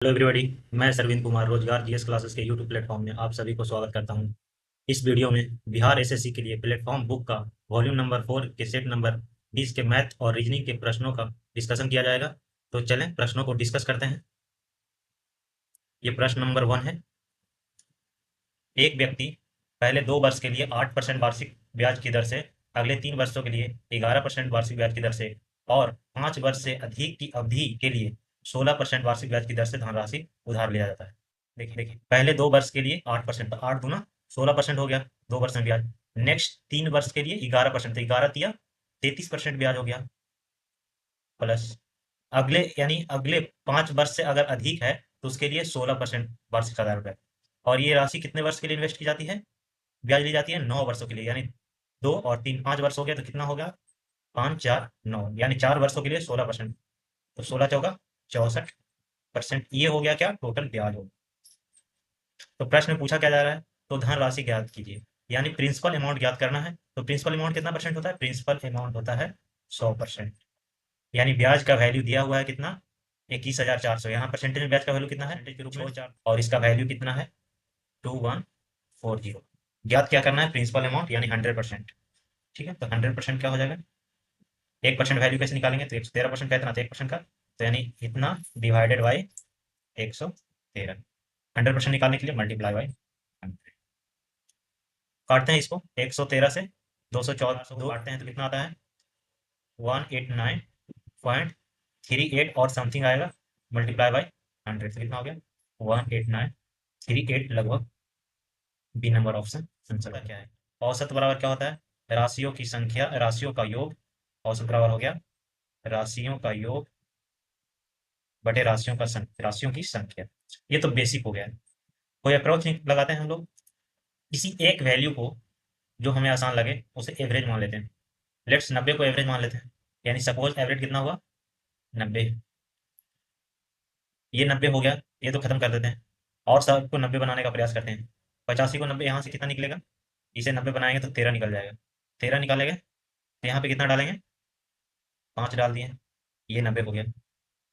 Hello everybody. मैं सरविंद कुमार रोजगार GS classes के यूट्यूब प्लेटफॉर्म में आप सभी को स्वागत करता हूं। इस वीडियो में बिहार एसएससी के लिए प्लेटफॉर्म बुक का वॉल्यूम नंबर 4 के सेट नंबर 20 के मैथ और रीजनिंग के प्रश्नों का डिस्कशन किया जाएगा। तो चलें प्रश्नों को डिस्कस करते हैं। ये प्रश्न नंबर 1 है। एक व्यक्ति पहले 2 वर्ष के लिए 8% वार्षिक ब्याज की दर से, अगले 3 वर्षों के लिए 11% वार्षिक ब्याज की दर से और 5 वर्ष से अधिक की अवधि के लिए 16% वार्षिक ब्याज की दर से धनराशि उधार लिया जाता है। देखिए देखिए, पहले 2 वर्ष के लिए 8%, तो 8 दूना 16% हो गया 2 वर्ष में ब्याज। नेक्स्ट 3 वर्ष के लिए 11%, तो 11 × 33% ब्याज हो गया। प्लस अगले यानी अगले 5 वर्ष से अगर अधिक है तो उसके लिए 16% वार्षिक आधार पर। और ये राशि कितने वर्ष के लिए इन्वेस्ट की जाती है? ब्याज ली जाती है 9 वर्षों के लिए, यानी 2 और 3 5 वर्ष हो गया, तो कितना होगा? 5 4 9, यानी 4 वर्षों के लिए 16%। तो 16 × 4 = 64%। ये हो गया क्या? टोटल ब्याज हो। तो प्रश्न में पूछा क्या जा रहा है? तो धनराशि ज्ञात कीजिए, यानी प्रिंसिपल अमाउंट ज्ञात करना है। तो प्रिंसिपल अमाउंट कितना परसेंट होता है? प्रिंसिपल अमाउंट होता है 100%। यानी ब्याज का वैल्यू दिया हुआ है कितना? 21,400। यहाँ परसेंटेज में ब्याज का वैल्यू कितना है? परसेंटेज के रूप में 4, और इसका वैल्यू कितना है? 2140। ज्ञात क्या करना है? प्रिंसिपल अमाउंट यानी 100%। ठीक है, तो 100% क्या हो जाएगा? 1% वैल्यू कैसे निकालेंगे? तो 113% का इतना, तो 1% का, तो यानी इतना डिवाइडेड बाई 113। 100% निकालने के लिए मल्टीप्लाई बाई 100। काटते हैं इसको 113 से 214 को काटते हैं तो कितना आता है? 189.38 और समथिंग आएगा, मल्टीप्लाई बाई 100 से कितना हो गया? 18938 लगभग। बी नंबर ऑप्शन आंसर का क्या है? औसत बराबर क्या होता है? राशियों की संख्या, राशियों का योग। औसत बराबर हो गया राशियों का योग बटे राशियों की संख्या। ये तो बेसिक हो गया है। कोई अप्रोच नहीं लगाते हैं हम लोग, किसी एक वैल्यू को जो हमें आसान लगे उसे एवरेज मान लेते हैं। लेट्स 90 को एवरेज मान लेते हैं, यानी सपोज एवरेज कितना हुआ? 90। ये 90 हो गया, ये तो खत्म कर देते हैं और सबको 90 बनाने का प्रयास करते हैं। 85 को 90 यहाँ से कितना निकलेगा? इसे 90 बनाएंगे तो 13 निकल जाएगा। 13 निकालेंगे तो यहाँ पे कितना डालेंगे? 5 डाल दिए, ये 90 हो गया।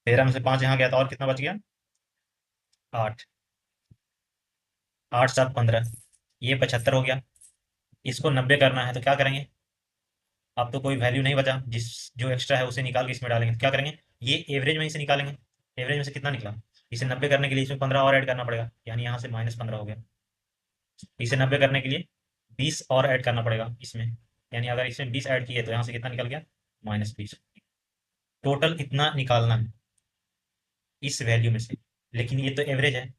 13 में से 5 यहाँ गया तो और कितना बच गया? 8। 8 7 15, ये 75 हो गया। इसको 90 करना है तो क्या करेंगे? अब तो कोई वैल्यू नहीं बचा, जिस जो एक्स्ट्रा है उसे निकाल के इसमें डालेंगे। तो क्या करेंगे? ये एवरेज में इसे निकालेंगे। एवरेज में से कितना निकला? इसे 90 करने के लिए इसमें 15 और ऐड करना पड़ेगा, यानी यहाँ से -15 हो गया। इसे 90 करने के लिए 20 और ऐड करना पड़ेगा इसमें, यानी अगर इसमें 20 ऐड किए तो यहाँ से कितना निकल गया? -20। टोटल इतना निकालना है इस वैल्यू में से, लेकिन ये तो एवरेज है,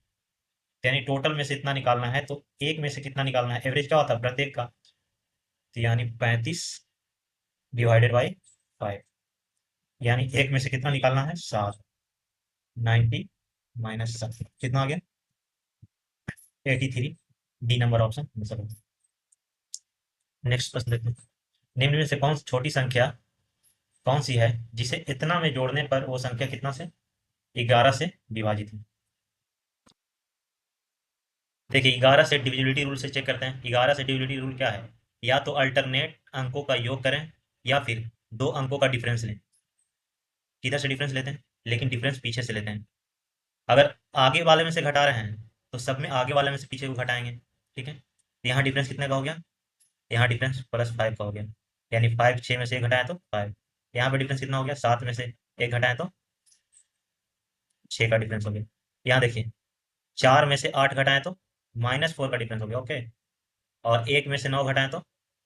यानी टोटल में से इतना निकालना है, तो एक में से कितना निकालना है? एवरेज क्या होता है प्रत्येक का? तो यानी 35 डिवाइडेड बाई 5, यानी एक में से कितना निकालना है? 7। 90 -7 कितना आ गया? 83। डी नंबर ऑप्शन आंसर होगा। नेक्स्ट प्रश्न देखते हैं। निम्न में से कौन सी छोटी संख्या कौन सी है जिसे इतना में जोड़ने पर वो संख्या कितना से 11 से विभाजित है? देखिए 11 से डिविजिबिलिटी रूल से चेक करते हैं। 11 से डिविजिबिलिटी रूल क्या है? या तो अल्टरनेट अंकों का योग करें या फिर 2 अंकों का डिफरेंस लें। किधर से डिफरेंस लेते हैं? लेकिन डिफरेंस पीछे से लेते हैं। अगर आगे वाले में से घटा रहे हैं तो सब में आगे वाले में से पीछे को घटाएंगे। ठीक है, तो यहाँ डिफरेंस कितने का हो गया? यहाँ डिफरेंस +5 का हो गया, यानी 5 6 में से 1 घटाएं तो 5। यहाँ पे डिफरेंस कितना हो गया? 7 में से 1 घटाएं तो 6 का डिफरेंस हो गया। यहाँ देखिए 4 में से 8 घटाएं तो -4 का डिफरेंस हो गया। ओके, और 1 में से 9 घटाएं तो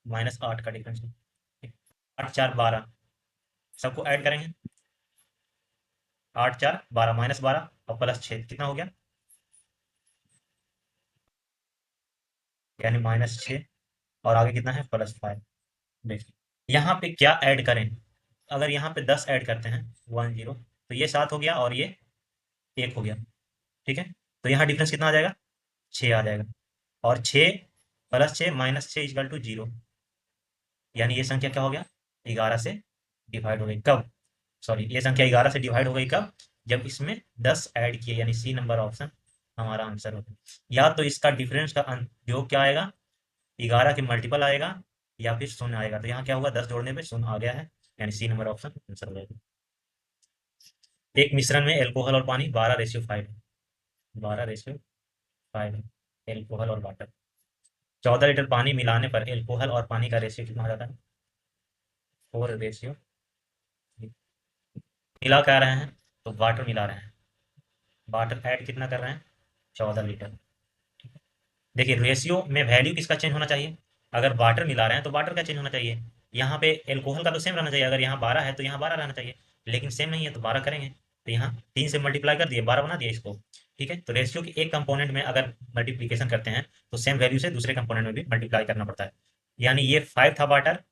-8 का डिफरेंस हो गया। 8 4 12, सबको ऐड करेंगे। 8 4 12, -12 और +6 कितना हो गया? यानी -6, और आगे कितना है? +5। देखिए यहाँ पे क्या ऐड करें? अगर यहाँ पे 10 ऐड करते हैं 1 0, तो ये 7 हो गया और ये 1 हो गया। ठीक है, तो यहाँ डिफरेंस कितना आ जाएगा? 6 आ जाएगा, और 6 +6 -6 = 0, यानी ये संख्या क्या हो गया? 11 से डिवाइड हो गई। कब? सॉरी, ये संख्या 11 से डिवाइड हो गई कब? जब इसमें 10 ऐड किए, यानी सी नंबर ऑप्शन हमारा आंसर होगा। या तो इसका डिफरेंस का योग क्या आएगा? 11 के मल्टीपल आएगा, या फिर 0 आएगा। तो यहाँ क्या हुआ? 10 जोड़ने पे 0 आ गया है, यानी सी नंबर ऑप्शन आंसर हो जाएगा। एक मिश्रण में एल्कोहल और पानी 12:5 है। 12:5 है एल्कोहल और वाटर। 14 लीटर पानी मिलाने पर एल्कोहल और पानी का रेशियो कितना हो जाता है? 4 रेशियो। मिला क्या रहे हैं? तो वाटर मिला रहे हैं। वाटर ऐड कितना कर रहे हैं? 14 लीटर। देखिए रेशियो में वैल्यू किसका चेंज होना चाहिए? अगर वाटर मिला रहे हैं तो वाटर का चेंज होना चाहिए। यहाँ पे एल्कोहल का तो सेम रहना चाहिए, अगर यहाँ 12 है तो यहाँ 12 रहना चाहिए, लेकिन सेम नहीं है तो 12 करेंगे। तो यहाँ 3 से मल्टीप्लाई कर दिए, 12 बना दिया इसको। ठीक है, तो रेशियो के एक कंपोनेंट में अगर मल्टीप्लीकेशन करते हैं तो सेम वैल्यू से दूसरे कंपोनेंट में भी मल्टीप्लाई करना पड़ता है। यानी ये 5 था वाटर,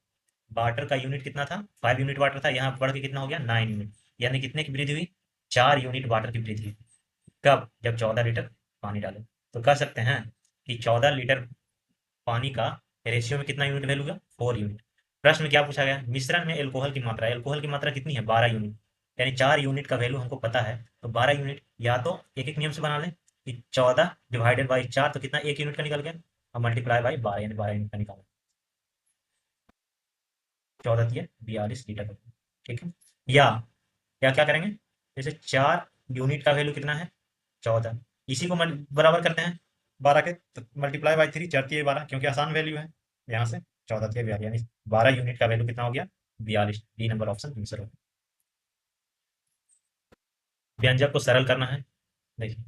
वाटर का यूनिट कितना था? 5 यूनिट वाटर था, यहाँ बढ़ के कितना हो गया? 9 यूनिट। यानी कितने की वृद्धि हुई? 4 यूनिट वाटर की वृद्धि हुई। कब? जब 14 लीटर पानी डाले। तो कह सकते हैं कि 14 लीटर पानी का रेशियो में कितना यूनिट वैल्यू होगा? 4 यूनिट। प्रश्न में क्या पूछा गया? मिश्रण में एल्कोहल की मात्रा, एल्कोहल की मात्रा कितनी है? 12 यूनिट। यानी 4 यूनिट का वैल्यू हमको पता है, तो 12 यूनिट या तो एक एक नियम से बना लें कि 14 डिवाइडेड बाई 4 तो कितना? 1 यूनिट का निकल गया, और मल्टीप्लाई बाई 12 यानी 12 यूनिट का निकाला। 14 42 लीटर। ठीक है, या क्या करेंगे? जैसे 4 यूनिट का वैल्यू कितना है? 14। इसी को बराबर करते हैं 12 के, तो मल्टीप्लाई बाई 3, 4 × 12, क्योंकि आसान वैल्यू है। यहाँ से 14 × 42 यानी 12 यूनिट का वैल्यू कितना हो गया? 42। डी नंबर ऑप्शन आंसर हो। व्यंजक को सरल करना है। देखिए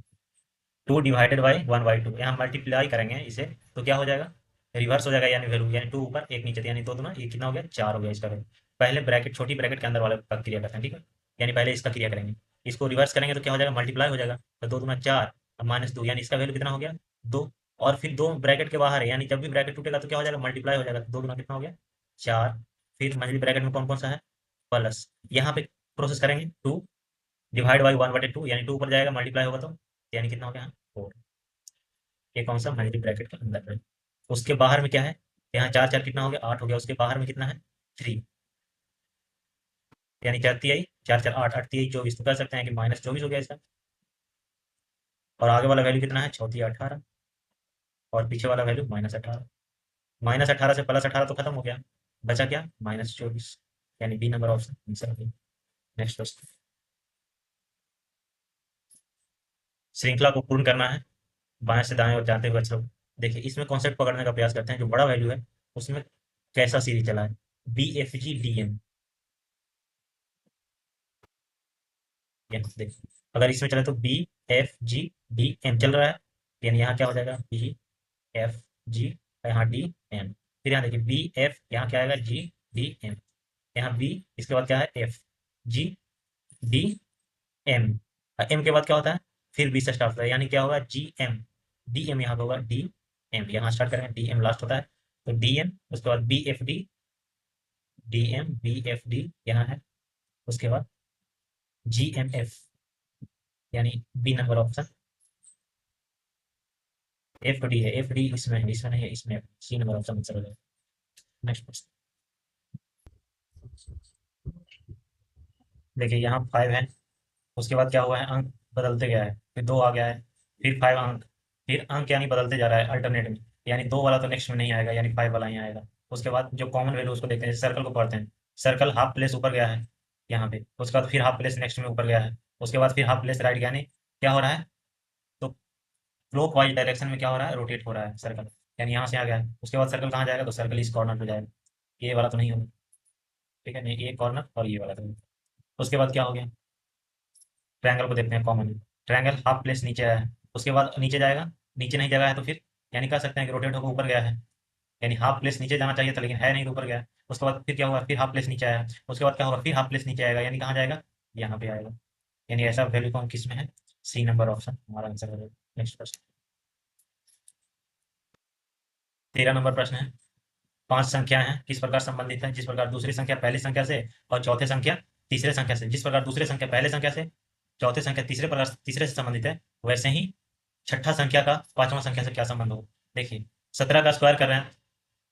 2 डिवाइडेड बाई 1/2, यहाँ मल्टीप्लाई करेंगे इसे तो क्या हो जाएगा? रिवर्स हो जाएगा, यानी वैल्यू, यानी 2 ऊपर 1 नीचे, यानी 2 दूना ये कितना हो गया? 4 हो गया इसका वैल्यू। पहले ब्रैकेट, छोटी ब्रैकेट के अंदर वाले का क्रिया करते हैं, ठीक है। यानी पहले इसका क्रिया करेंगे, इसको रिवर्स करेंगे तो क्या हो जाएगा? मल्टीप्लाई हो जाएगा। तो 2 दूना 4, अब -2, यानी इसका वैल्यू कितना हो गया? 2। और फिर 2 ब्रैकेट के बाहर है, यानी जब भी ब्रैकेट टूटेगा तो क्या हो जाएगा? मल्टीप्लाई हो जाएगा। तो 2 दूना कितना हो गया? 4। फिर मंझली ब्रैकेट में कौन कौन सा है? प्लस। यहाँ पे प्रोसेस करेंगे 2 डिवाइड बाई 1/2, यानी 2 ऊपर जाएगा, मल्टीप्लाई होगा तो यानी कितना हो गया? 4। ये कौन सा? मल्टी ब्रैकेट के अंदर है। उसके बाहर में क्या है? यहाँ 4 4 कितना हो गया? 8 हो गया। उसके बाहर में कितना है? 3, यानी 4 तिहाई 4 4 8, 8 तिहाई 24, तो कह सकते हैं कि -24 हो गया इसका। और आगे वाला वैल्यू कितना है? 6 × 18, और पीछे वाला वैल्यू -18। -18 से +18 तो खत्म हो गया, बचा क्या? -24, यानी बी नंबर ऑप्शन आंसर हो गया। Next question. श्रृंखला को पूर्ण करना है, बाएं से दाएं और जाते हुए अक्षरों। देखिए इसमें कॉन्सेप्ट पकड़ने का प्रयास करते हैं, जो बड़ा वैल्यू है उसमें कैसा सीरीज चला है। BFGDM, देखिए अगर इसमें चले तो BFGDM चल रहा है, यानी यहाँ क्या हो जाएगा? BFG, यहाँ DM। फिर यहाँ देखिए BF, यहाँ क्या आएगा? GDM। यहाँ B, इसके बाद क्या है? FGDM। M के बाद क्या होता है? फिर B से स्टार्ट होता है, यानी क्या होगा? GM। DM यहाँ पे होगा DM, यहाँ स्टार्ट करेंगे DM लास्ट होता है, तो DM, उसके बाद BFD, यहाँ है, उसके बाद GMF, यानी बी नंबर ऑप्शन। FD है, FD इसमें है, इसमें नहीं है, इसमें है। सी नंबर ऑप्शन आंसर हो जाएगा। Next question. देखिए यहाँ 5 है, उसके बाद क्या हुआ है? अंक बदलते गया है, फिर 2 आ गया है, फिर 5 अंक, फिर अंक यानी बदलते जा रहा है अल्टरनेट में, यानी 2 वाला तो नेक्स्ट में नहीं आएगा, यानी 5 वाला ही आएगा। उसके बाद जो कॉमन वैल्यू उसको देखते हैं, सर्कल को पढ़ते हैं। सर्कल हाफ प्लेस ऊपर गया है यहाँ पे, उसके बाद फिर हाफ प्लेस नेक्स्ट में ऊपर गया है, उसके बाद फिर हाफ प्लेस राइट गया, यानी क्या हो रहा है? तो क्लॉक वाइज डायरेक्शन में क्या हो रहा है? रोटेट हो रहा है सर्कल, यानी यहाँ से आ गया है। उसके बाद सर्कल कहाँ जाएगा? तो सर्कल इस कॉर्नर पे जाएगा, ये वाला तो नहीं होगा, ठीक है, नहीं ये कॉर्नर और ये वाला तो नहीं। उसके बाद क्या हो गया? ट्रायंगल को देखते हैं कॉमन। ट्रायंगल हाफ प्लेस नीचे आया है, उसके बाद नीचे जाएगा, नीचे नहीं जगह है तो फिर यानी कह सकते हैं कि रोटेट होकर ऊपर गया है, यानी हाफ प्लेस नीचे जाना चाहिए था लेकिन है नहीं तो ऊपर गया है। उसके बाद फिर क्या हुआ? फिर हाफ प्लेस नीचे आया, उसके बाद क्या होगा? फिर हाफ प्लेस नीचे आएगा, यानी कहाँ जाएगा? यहाँ पे आएगा। यानी ऐसा वैल्यू कौन किस में है? सी नंबर ऑप्शन हमारा आंसर है। नेक्स्ट प्रश्न। 13 नंबर प्रश्न है। 5 संख्या हैं किस प्रकार संबंधित हैं? जिस प्रकार दूसरी संख्या पहली संख्या से और चौथे संख्या तीसरे संख्या से, जिस प्रकार दूसरे संख्या पहले संख्या से, चौथे संख्या तीसरे से संबंधित है, वैसे ही छठा संख्या का पांचवा संख्या से क्या संबंध हो। देखिए 17 का स्क्वायर कर रहे हैं,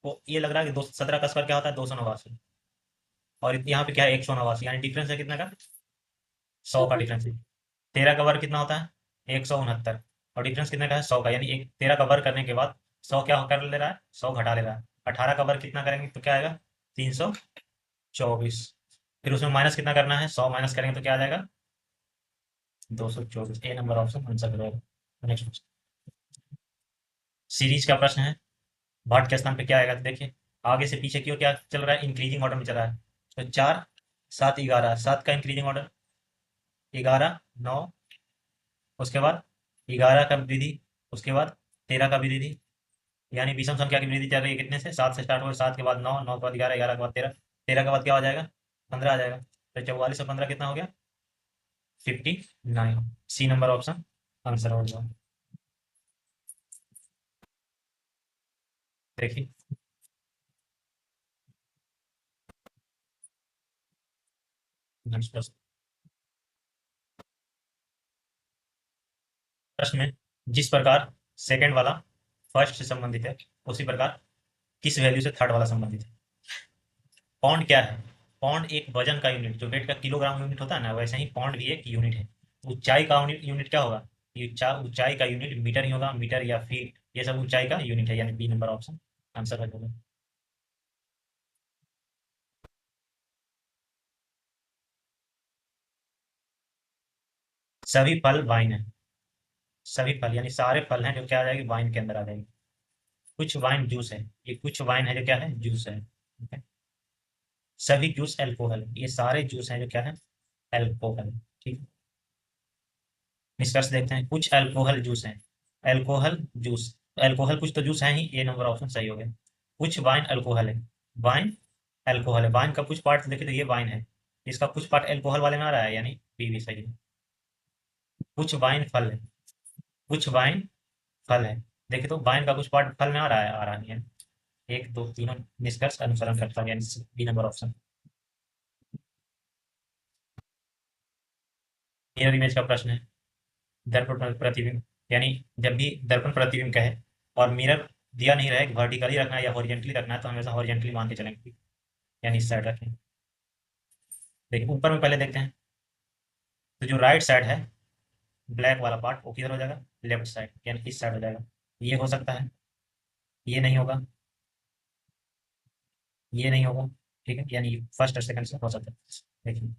तो ये लग रहा है कि 17 का स्क्वायर क्या होता है? 289, और यहाँ पे क्या है? 189, यानी डिफरेंस है कितना का? 100 का डिफरेंस है। 13 का वर्ग कितना होता है? 169, और डिफरेंस कितने का है? 100 का, यानी 13 का वर्ग करने के बाद 100 क्या कर ले रहा है? 100 घटा ले रहा है। 18 का वर्ग कितना करेंगे तो क्या आएगा? 324। फिर उसमें माइनस कितना करना है? 100 माइनस करेंगे तो क्या आ जाएगा? 224। ए नंबर ऑप्शन आंसर हो जाएगा। नेक्स्ट सीरीज का प्रश्न है। भाट के स्थान पे क्या आएगा, तो देखिए आगे से पीछे की ओर क्या चल रहा है, इंक्रीजिंग ऑर्डर में चल रहा है। तो 4 7 11, 7 का इंक्रीजिंग ऑर्डर, 11 9, उसके बाद 11 का वृद्धि, उसके बाद 13 का वृद्धि, यानी विषम संख्या की वृद्धि चल रही है कितने से, 7 से स्टार्ट हो, 7 के बाद 9, 9 के बाद 11, 11 के बाद 13, 13 के बाद क्या हो जाएगा, 15 आ जाएगा। तो 44 और 15 कितना हो गया, 59। सी नंबर ऑप्शन आंसर हो जाएगा। देखिए नेक्स्ट प्रश्न। प्रश्न में जिस प्रकार सेकंड वाला फर्स्ट से संबंधित है, उसी प्रकार किस वैल्यू से थर्ड वाला संबंधित है। पौंड क्या है, पौंड एक वजन का यूनिट, जो वेट का किलोग्राम यूनिट होता है ना, वैसे ही पौंड भी एक यूनिट है। ऊंचाई का यूनिट क्या होगा, ऊंचाई का यूनिट मीटर ही होगा, मीटर या फीट, ये सब ऊंचाई का यूनिट है, यानी बी नंबर ऑप्शन आंसर हो जाएगा। सभी फल वाइन है, सभी फल यानी सारे फल हैं जो क्या आ जाएगी, वाइन के अंदर आ जाएगी। कुछ वाइन जूस है, ये कुछ वाइन है जो क्या है, जूस है, ठीक है। सभी जूस एल्कोहल, ये सारे जूस हैं जो क्या है, एल्कोहल, ठीक है। निष्कर्ष देखते हैं, कुछ अल्कोहल जूस हैं, अल्कोहल जूस, अल्कोहल कुछ तो जूस है ही, ये नंबर ऑप्शन सही हो गया। कुछ वाइन अल्कोहल है, वाइन अल्कोहल है, वाइन का कुछ पार्ट देखे तो ये वाइन है, इसका कुछ पार्ट अल्कोहल वाले में आ रहा है, यानी पी भी सही है। कुछ वाइन फल है, कुछ वाइन फल है, देखिए तो वाइन का कुछ पार्ट फल में आ रहा है, आ रहा नहीं है। एक दो तीनों निष्कर्ष अनुसरण करता है, यानी B number option. Mirror image का प्रश्न है। दर्पण प्रतिबिंब, यानी जब भी दर्पण प्रतिबिंब कहे और मिरर दिया नहीं रहे, वर्टिकली रखना है या हॉरिजेंटली रखना है, तो हमेशा हॉरिजेंटली मान के चलेंगे, यानी इस साइड रखें। देखिए ऊपर में पहले देखते हैं, तो जो राइट साइड है, ब्लैक वाला पार्ट, वो किधर हो जाएगा, लेफ्ट साइड, यानी इस साइड हो जाएगा। ये हो सकता है, ये नहीं होगा, ये नहीं होगा, ठीक है, यानी फर्स्ट और सेकंड से हो सकता है। देखिए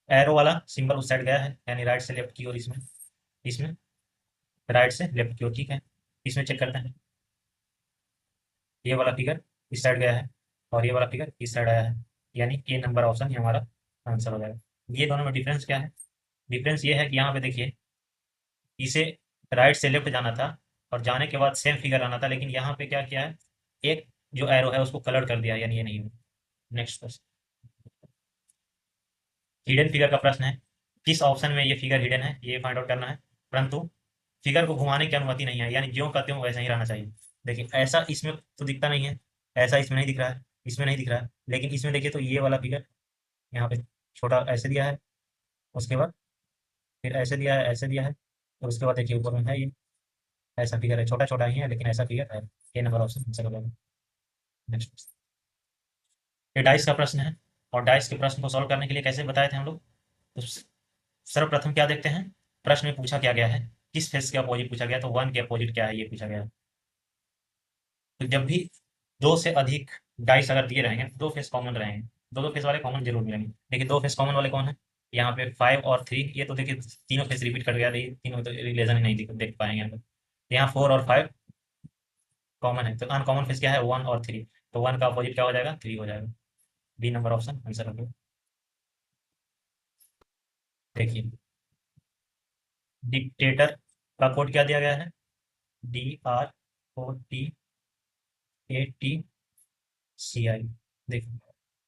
एरो वाला सिंबल उस साइड गया है, यानी राइट से लेफ्ट की ओर, इसमें इसमें राइट से लेफ्ट की ओर, ठीक है। इसमें चेक करते हैं, ये वाला फिगर इस साइड गया है और ये वाला फिगर इस साइड आया है, यानी ए नंबर ऑप्शन ये हमारा आंसर हो जाएगा। ये दोनों में डिफरेंस क्या है, डिफरेंस ये है कि यहाँ पे देखिए, इसे राइट से लेफ्ट जाना था और जाने के बाद सेम फिगर आना था, लेकिन यहाँ पे क्या किया है, एक जो एरो है उसको कलर कर दिया है, यानी ये नहीं है। नेक्स्ट क्वेश्चन, हिडन फिगर का प्रश्न है। किस ऑप्शन में ये फिगर हिडन है, ये फाइंड आउट करना है, परंतु फिगर को घुमाने की अनुमति नहीं है, यानी ज्यों का त्यों वैसा ही रहना चाहिए। देखिए ऐसा इसमें तो दिखता नहीं है, ऐसा इसमें नहीं दिख रहा है, इसमें नहीं दिख रहा है, लेकिन इसमें देखिए तो ये वाला फिगर यहाँ पे छोटा ऐसे दिया है, उसके बाद फिर ऐसे दिया है, ऐसे दिया है, और उसके बाद देखिए ऊपर में है ये, ऐसा फिगर है, छोटा छोटा ही है लेकिन ऐसा फिगर है। ये नंबर ऑप्शन आंसर हो जाएगा। नेक्स्ट, ये डाइस का प्रश्न है, और डाइस के प्रश्न को सॉल्व करने के लिए कैसे बताए थे हम लोग, तो सर्वप्रथम क्या देखते हैं, प्रश्न में पूछा क्या गया है, किस फेस के अपोजिट पूछा गया, तो वन के अपोजिट क्या है ये पूछा गया है। तो जब भी दो से अधिक डाइस अगर दिए रहेंगे, दो फेस कॉमन रहेंगे, दो दो फेस वाले कॉमन जरूर मिलेंगे। देखिए दो फेस कॉमन वाले कौन है, यहाँ पे 5 और 3, ये तो देखिए तीनों फेस रिपीट कर गया, ये तीनों तो रिलेशन ही नहीं देख पाएंगे यहाँ पे। यहाँ 4 और 5 कॉमन है, तो अनकॉमन फेस क्या है, 1 और 3, तो वन का अपोजिट क्या हो जाएगा, 3 हो जाएगा। बी नंबर ऑप्शन आंसर हो गया। देखिए डिक्टेटर का कोड क्या दिया गया है, DROTATCI। देखिए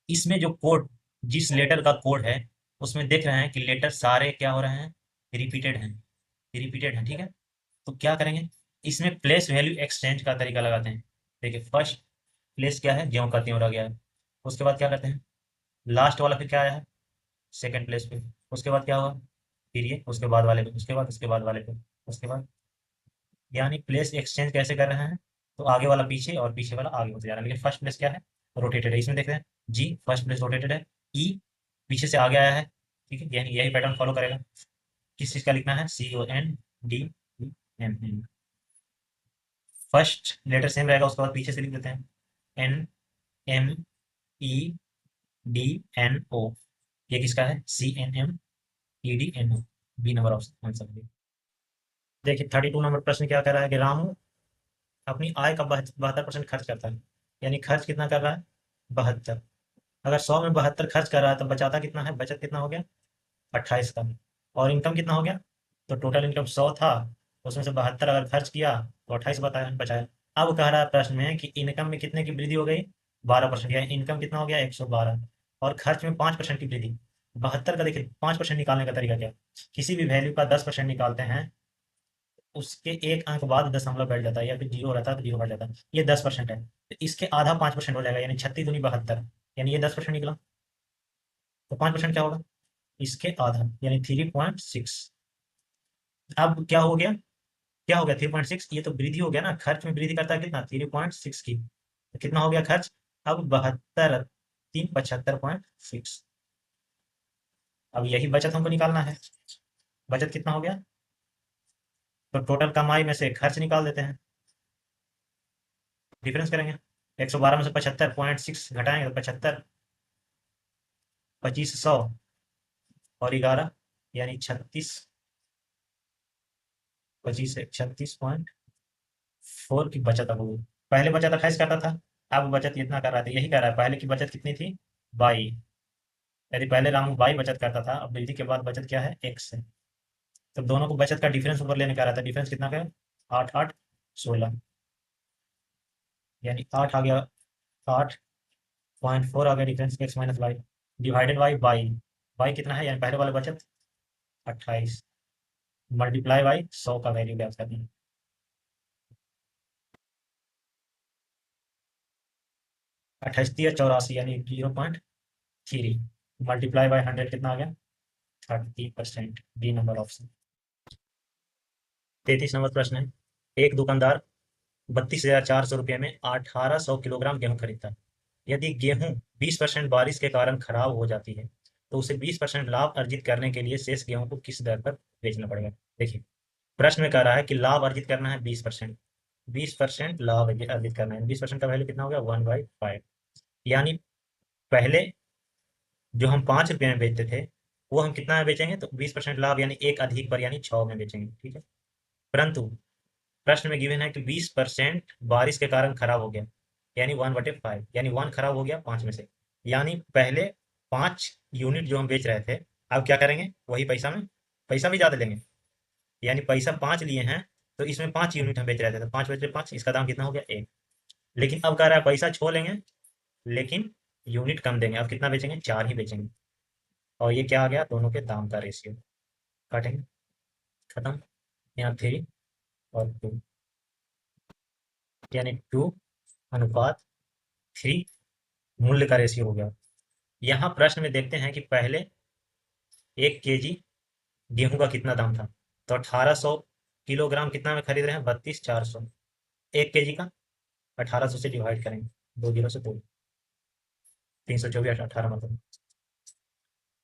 इसमें जो कोड, जिस लेटर का कोड है, उसमें देख रहे हैं कि लेटर सारे क्या हो रहे हैं, रिपीटेड हैं, रिपीटेड हैं, ठीक है। तो क्या करेंगे, इसमें प्लेस वैल्यू एक्सचेंज का तरीका लगाते हैं। देखिए फर्स्ट प्लेस क्या है, ज्यों का त्यों रह गया है, उसके बाद क्या करते हैं, लास्ट वाला फिर क्या आया है, सेकंड प्लेस पे, उसके बाद क्या हुआ, फिर ये उसके बाद वाले पे, उसके बाद वाले पे, उसके बाद, यानी प्लेस एक्सचेंज कैसे कर रहे हैं, तो आगे वाला पीछे और पीछे वाला आगे होते जा रहा है, लेकिन फर्स्ट प्लेस क्या है, रोटेटेड है, इसमें देख रहे हैं जी, फर्स्ट प्लेस रोटेटेड है, ई पीछे से आगे आया है, ठीक है, यानी यही पैटर्न फॉलो करेगा। किस चीज का लिखना है, CONDEN, फर्स्ट लेटर सेम रहेगा, उसके बाद पीछे से लिख देते हैं NMEDNO, ये किसका है, CNMEDNO, B number option answer. देखिए 32 नंबर प्रश्न क्या कह रहा है कि रामू अपनी आय का 72% खर्च करता है। यानी खर्च कितना कर रहा है? 72। अगर 100 में 72 खर्च कर रहा है तो बचाता कितना है? बचत कितना हो गया? 28 का। और इनकम कितना हो गया? तो टोटल इनकम 100 था, उसमें से 72 अगर खर्च किया तो 28 बताया बचाया। अब कह रहा है प्रश्न में कि इनकम में कितने की वृद्धि हो गई? 12%। यानी इनकम कितना हो गया? 112। और खर्च में 5% की वृद्धि। 72 का देखिए 5% निकालने का तरीका क्या? किसी भी वैल्यू का 10% निकालते हैं, उसके एक अंक बाद दशमलव बैठ जाता है, या फिर जीरो रहता है तो जीरो बैठ जाता है। ये 10% है, तो इसके आधा 5% हो जाएगा, यानी 36 दूनी 72। यानी ये 10% निकला, तो 5% क्या होगा? इसके आधा, यानी 3.6। अब क्या हो गया? क्या हो गया? 3.6, ये तो वृद्धि हो गया ना, खर्च में वृद्धि करता है कितना? 3.6 की। तो कितना हो गया खर्च? अब 72, 375.6। अब यही बचत हमको निकालना है। बचत कितना हो गया? तो टोटल कमाई में से खर्च निकाल देते हैं, डिफरेंस करेंगे। 112 में से 75.6 घटाएंगे तो 75, 2500 और 11, यानी 36। 25 से 36.4 की बचत अब हुई। पहले बचत 28 करता था, अब बचत इतना कर रहा था। यही कह रहा है पहले की बचत कितनी थी? 22। यदि पहले रामू 22 बचत करता था, अब वृद्धि के बाद बचत क्या है? x है। तो दोनों को बचत का डिफरेंस ऊपर लेने का रहा था। डिफरेंस कितना का है? 8 8 16, यानी 8 आ गया। 8.4 आ गया difference, x minus y divided by by. By कितना है? यानी पहले वाला बचत 28 मल्टीप्लाई बाई 100 का वैल्यू क्या करनी है? 28 या 84, यानी 0.3 मल्टीप्लाई बाई 100 कितना आ गया? 30%। B number option. 33 नंबर प्रश्न है। एक दुकानदार 32,400 रुपये में 1800 किलोग्राम गेहूं खरीदता है। यदि गेहूं 20% बारिश के कारण खराब हो जाती है तो उसे 20% लाभ अर्जित करने के लिए शेष गेहूं को किस दर पर बेचना पड़ेगा? देखिए प्रश्न में कह रहा है कि लाभ अर्जित करना है 20%। 20% लाभ अर्जित करना है, 20% का वैल्यू कितना हो गया? 1/5। यानी पहले जो हम 5 रुपये में बेचते थे, वो हम कितना में बेचेंगे? तो 20% लाभ, यानी एक अधिक पर, यानी 6 में बेचेंगे। ठीक है। परंतु प्रश्न में गिवन है कि 20% बारिश के कारण खराब हो गया, यानी 1/5, यानी 1 खराब हो गया 5 में से। यानी पहले 5 यूनिट जो हम बेच रहे थे, अब क्या करेंगे? वही पैसा में, पैसा भी ज़्यादा लेंगे। यानी पैसा 5 लिए हैं, तो इसमें 5 यूनिट हम बेच रहे थे, तो 5 बचे 5, इसका दाम कितना हो गया? 1। लेकिन अब कह रहा है पैसा छो लेंगे, लेकिन यूनिट कम देंगे। अब कितना बेचेंगे? 4 ही बेचेंगे। और ये क्या आ गया? दोनों के दाम का रेशियो। काटेंगे, खत्म। यहाँ 3 और 2, यानी 2:3 मूल्य का रेशियो हो गया। यहाँ प्रश्न में देखते हैं कि पहले 1 केजी गेहूं का कितना दाम था। तो 1800 किलोग्राम कितना में खरीद रहे हैं? 32,400। 1 केजी का 1800 से डिवाइड करेंगे, 2 जीरो से 2, 324, 18 मतलब।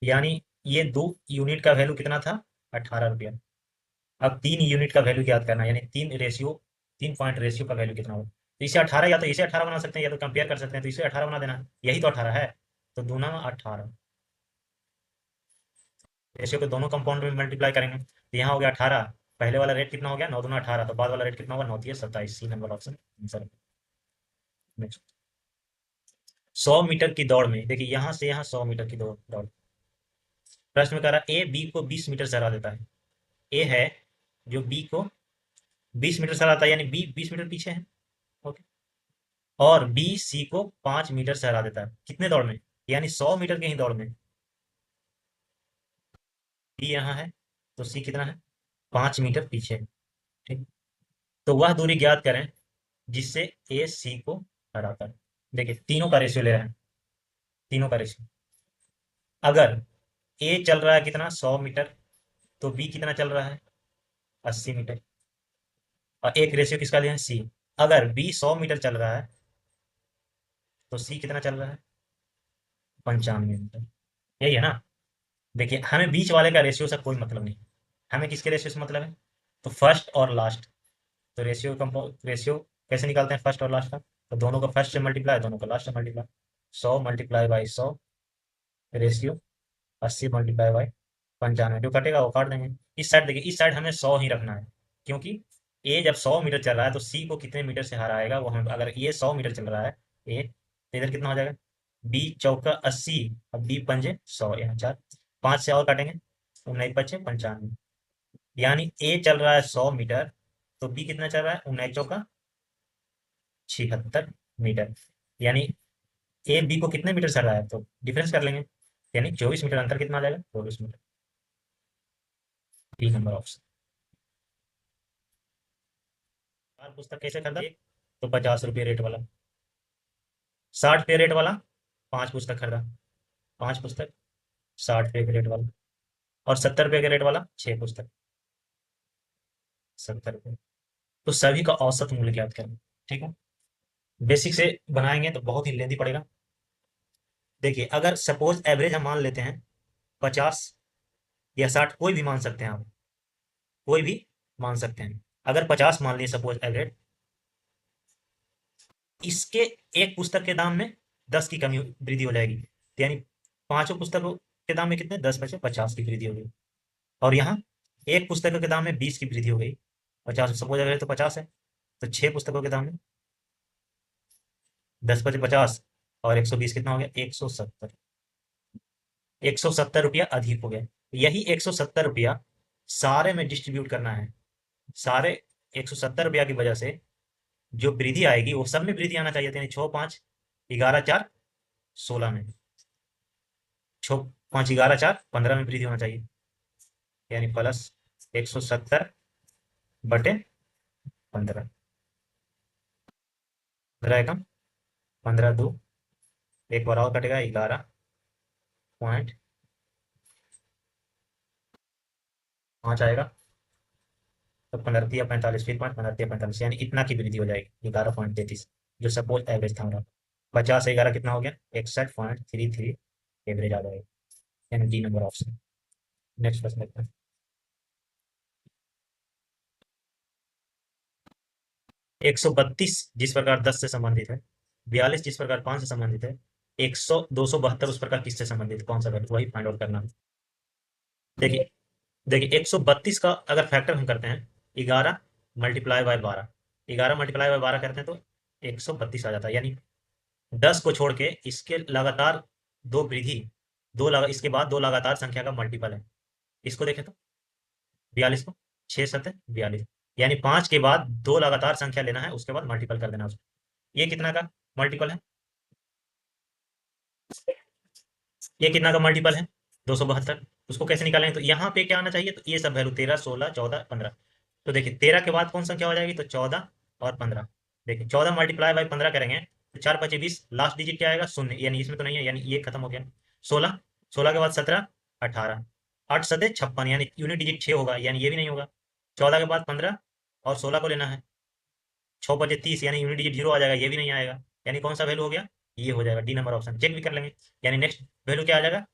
यानी ये 2 यूनिट का वैल्यू कितना था? 18 रुपया। अब 3 यूनिट का वैल्यू याद करना है, यानी 3 रेशियो का वैल्यू कितना होगा? तो इसे 18, या तो इसे 18 बना सकते हैं, या तो कंपेयर कर सकते हैं, तो इसे 18 बना देना। यही तो 18 है, तो दूना में 18। रेशियो को दोनों कंपाउंड में मल्टीप्लाई करेंगे, तो यहाँ हो गया 18। पहले वाला रेट कितना हो गया? 9 दूना 18, तो बाद वाला रेट कितना होगा? 9 तिया 27। C number option answer. Next, 100 metre की दौड़ में, देखिए यहाँ से यहाँ 100 मीटर की दौड़। प्रश्न में कह रहा है ए बी को 20 मीटर से हरा देता है। ए है जो बी को 20 मीटर से हराता है, यानी बी 20 मीटर पीछे है। ओके। और बी सी को 5 मीटर से हरा देता है, कितने दौड़ में? यानी 100 मीटर की ही दौड़ में। बी यहाँ है, तो सी कितना है? 5 मीटर पीछे है। ठीक। तो वह दूरी ज्ञात करें जिससे ए सी को हराता है। देखिए तीनों का रेशियो ले रहे हैं, तीनों का रेशियो। अगर ए चल रहा है कितना? 100 मीटर, तो बी कितना चल रहा है? 80 मीटर। और एक रेशियो किसका लिया है? सी। अगर बी 100 मीटर चल रहा है, तो सी कितना चल रहा है? 95 मीटर। यही है ना? देखिए हमें बीच वाले का रेशियो से कोई मतलब नहीं, हमें किसके रेशियो से मतलब है? तो फर्स्ट और लास्ट। तो रेशियो कैसे निकालते हैं फर्स्ट और लास्ट का? तो दोनों का फर्स्ट से मल्टीप्लाई, दोनों का लास्ट से मल्टीप्लाई। 100 × 100 रेशियो 80 × 95, जो कटेगा वो काट देंगे। इस साइड देखिए, इस साइड हमें 100 ही रखना है, क्योंकि ए जब 100 मीटर चल रहा है तो सी को कितने मीटर से हराएगा वो हमें, अगर ये 100 मीटर चल रहा है ए, तो इधर कितना हो जाएगा, बी चौका 80, अब बी पंजे 100, यहाँ चार, 5 से और काटेंगे, 19 पच्चे 95, यानी ए चल रहा है 100 मीटर, तो बी कितना चल रहा है, 19 चौका 76 मीटर, यानी ए बी को कितने मीटर चल रहा है, तो डिफरेंस कर लेंगे, यानी 24 मीटर, अंतर कितना आ जाएगा, 24 मीटर। B number option. चार पुस्तक कैसे खरीदा, एक तो 50 रुपये रेट वाला, 60 रुपये रेट वाला 5 पुस्तक खरीदा, 5 पुस्तक 60 रुपये के रेट वाला, और 70 रुपये के रेट वाला 6 पुस्तक, 70 रुपये, तो सभी का औसत मूल्य ज्ञात करें। ठीक है, बेसिक से बनाएंगे तो बहुत ही लेंदी पड़ेगा। देखिए, अगर सपोज एवरेज हम मान लेते हैं 50 या 60, कोई भी मान सकते हैं आप, कोई भी मान सकते हैं, अगर 50 मान लिए सपोज एवरेज, इसके एक पुस्तक के दाम में 10 की कमी वृद्धि हो जाएगी, तो यानी पांचों पुस्तकों के दाम में कितने, 10 बचे 50 की वृद्धि हो गई, और यहाँ एक पुस्तक के दाम में 20 की वृद्धि हो गई, 50 सपोज एवरेज तो 50 है, तो 6 पुस्तकों के दाम में 10 बचे 50, और 120 कितना हो गया, 170, 170 रुपया अधिक हो गया, यही 170 रुपया सारे में डिस्ट्रीब्यूट करना है, सारे 170 रुपया की वजह से जो वृद्धि आएगी वो सब में वृद्धि आना चाहिए, यानी 6 5 11 4 16 में, 6 5 11 4 15 में वृद्धि होना चाहिए, यानी प्लस 170/15, 15 एकम 15 दो, एक बार और कटेगा 11.5 आएगा, तो 15 फिर 5 15 45, यानी इतना की वृद्धि हो जाएगी, 11.33, जो सपोज एवरेज था हमारा, 50 से 11 कितना हो गया, 61.33 एवरेज आ जाएगा, यानी डी नंबर ऑप्शन। नेक्स्ट प्रश्न देखते हैं। 132 जिस प्रकार 10 से संबंधित है, 42 जिस प्रकार 5 से संबंधित है, 100 272 उस प्रकार किससे संबंधित, कौन सा वैल्यू, वही फाइंड आउट करना है। देखिए, देखिए 132 का अगर फैक्टर हम करते हैं, 11 मल्टीप्लाई बाय 12, 11 मल्टीप्लाई बाय 12 करते हैं तो 132 आ जाता है, यानी 10 को छोड़ के इसके लगातार दो वृद्धि, इसके बाद दो लगातार संख्या का मल्टीपल है, इसको देखें तो 42 को, 6 7 42, यानी 5 के बाद दो लगातार संख्या लेना है, उसके बाद मल्टीपल कर देना उसको, ये कितना का मल्टीपल है, ये कितना का मल्टीपल है, 272, उसको कैसे निकालेंगे, तो यहाँ पे क्या आना चाहिए, तो ये सब वैल्यू 13 16 14 15, तो देखिए 13 के बाद कौन संख्या हो जाएगी, तो 14 और 15, देखिए 14 मल्टीप्लाई बाई 15 करेंगे तो 4 5 20, लास्ट डिजिट क्या आएगा, शून्य, यानी इसमें तो नहीं है, यानी ये खत्म हो गया, 16, 16 के बाद 17 18, 8 सते 56, यानी यूनिट डिजिट 6 होगा, यानी ये भी नहीं होगा, 14 के बाद 15 और 16 को लेना है, 6 बजे 30, यानी यूनिट डिजिट 0 आ जाएगा, ये भी नहीं आएगा, यानी कौन सा वैल्यू हो गया, ये हो जाएगा डी नंबर ऑप्शन, चेक भी कर लेंगे, यानी नेक्स्ट वैल्यू क्या आ जाएगा,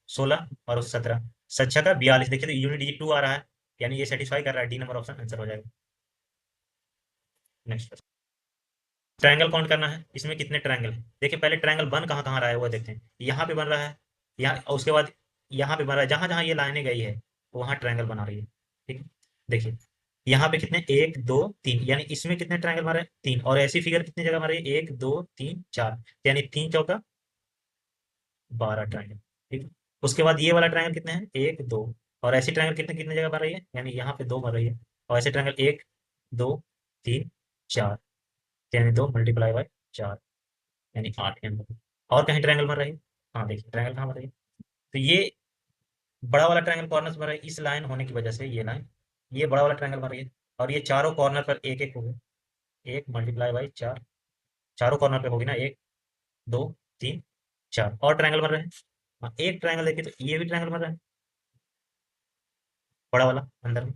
16 और 17, सच्चा का 42, देखिए तो यूनिट डिजिट 2 आ रहा है, यानी ये सेटिस्फाई कर रहा है, डी नंबर ऑप्शन आंसर हो जाएगा। नेक्स्ट, ट्रायंगल काउंट करना है, इसमें कितने ट्रायंगल है, देखिए पहले ट्रायंगल बन कहाँ कहाँ रहा है वो देखते हैं, यहाँ पे बन रहा है, यहाँ, और उसके बाद यहाँ पे बन रहा है, जहाँ जहाँ ये लाइनें गई है वहाँ ट्रायंगल बना रही है, ठीक है, देखिए यहाँ पे कितने, 1 2 3, यानी इसमें कितने ट्रायंगल मारे, 3, और ऐसी फिगर कितनी जगह मारे, 1 2 3 4, यानी 3 चौका 12 ट्रायंगल, ठीक है, उसके बाद ये वाला ट्रायंगल कितने हैं, 1 2, और ऐसी ट्रायंगल कितने कितने जगह बन रही है, यानी यहाँ पे 2 बन रही है, और ऐसे ट्रायंगल 1 2 3 4, यानी 2 मल्टीप्लाई बाय 4, यानी 8 के अंदर, और कहीं ट्रायंगल बन रही है, हाँ देखिए ट्रायंगल कहाँ बन रही है, तो ये बड़ा वाला ट्रायंगल कॉर्नर से बन रहा है, इस लाइन होने की वजह से ये लाइन, ये बड़ा वाला ट्रायंगल बन रही है, और ये चारों कॉर्नर पर एक एक हो गए, 1 मल्टीप्लाई बाई 4, चारों कॉर्नर पे होगी ना, 1 2 3 4, और ट्रायंगल बन रहे हैं, हाँ एक ट्रायंगल देखिए तो ये भी ट्रायंगल बन रहा है, बड़ा वाला अंदर में,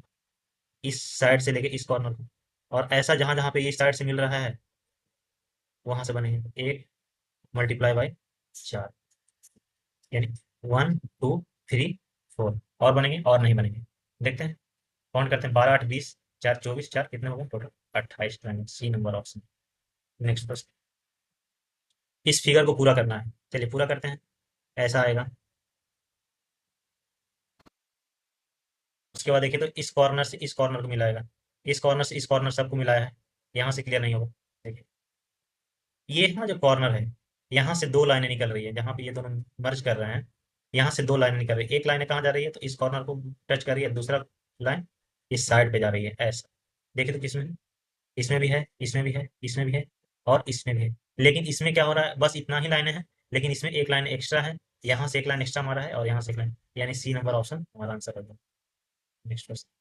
इस साइड से लेके इस कॉर्नर को, और ऐसा जहां जहां पे ये साइड से मिल रहा है वहां से बनेंगे, 1 मल्टीप्लाई बाई 4, यानी 1 2 3 4, और बनेंगे और नहीं बनेंगे, देखते हैं, काउंट करते हैं, 12 8 20, 4 24, 4 कितने हो गए total, 28 triangle, C number option. Next प्रश्न, इस फिगर को पूरा करना है, चलिए पूरा करते हैं, ऐसा आएगा, उसके बाद देखिए तो इस कॉर्नर से इस कॉर्नर को मिलाएगा, इस कॉर्नर से इस कॉर्नर सबको मिलाया है, यहाँ से क्लियर नहीं होगा। देखिए ये है ना जो कॉर्नर है, यहाँ से दो लाइनें निकल रही है, जहाँ पे ये दोनों मर्ज कर रहे हैं, यहाँ से दो लाइनें निकल रही है। एक लाइन कहाँ जा रही है, तो इस कॉर्नर को टच कर रही है, दूसरा लाइन इस साइड पे जा रही है, ऐसा। देखिए तो किसमें है? इसमें भी है, इसमें भी है, इसमें भी है, और इसमें भी है। लेकिन इसमें क्या हो रहा है, बस इतना ही लाइनें हैं, लेकिन इसमें एक लाइन एक्स्ट्रा है, यहाँ से एक लाइन एक्स्ट्रा मारा है, और यहाँ से एक लाइन, यानी सी नंबर ऑप्शन हमारा आंसर है। Next question.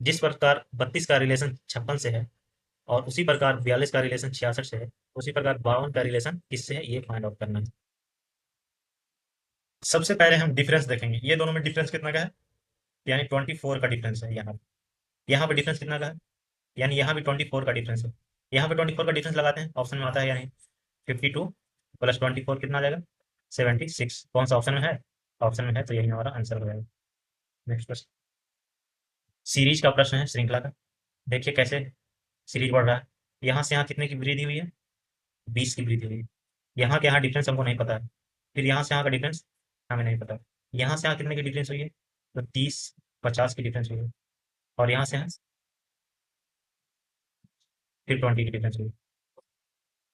जिस प्रकार 32 का रिलेशन 56 से है, और उसी प्रकार 42 का रिलेशन 66 से है, उसी प्रकार 52 का रिलेशन किससे है, ये फाइंड आउट करना है। सबसे पहले हम डिफरेंस देखेंगे, ये दोनों में डिफरेंस कितना का है, यानी 24 का डिफरेंस है। यहाँ पे डिफरेंस कितना का है, यानी यहाँ भी 24 का डिफरेंस है। यहाँ पे 24 का डिफरेंस लगाते हैं, ऑप्शन में आता है, यानी 52 प्लस 24 कितना आ जाएगा, 76। कौन सा ऑप्शन में है, ऑप्शन में है, तो यही हमारा आंसर हो जाएगा। Next question. सीरीज का प्रश्न है, श्रृंखला का। देखिए कैसे सीरीज बढ़ रहा है, यहाँ से यहाँ कितने की वृद्धि हुई है, 20 की वृद्धि हुई है। यहाँ के यहाँ डिफरेंस हमको नहीं पता है, फिर यहाँ से यहाँ का डिफरेंस हमें नहीं पता। यहाँ से यहाँ कितने की डिफरेंस हुई है, तो 30 50 की डिफरेंस हुई है, और यहाँ से यहाँ फिर 20 की डिफरेंस हुई है।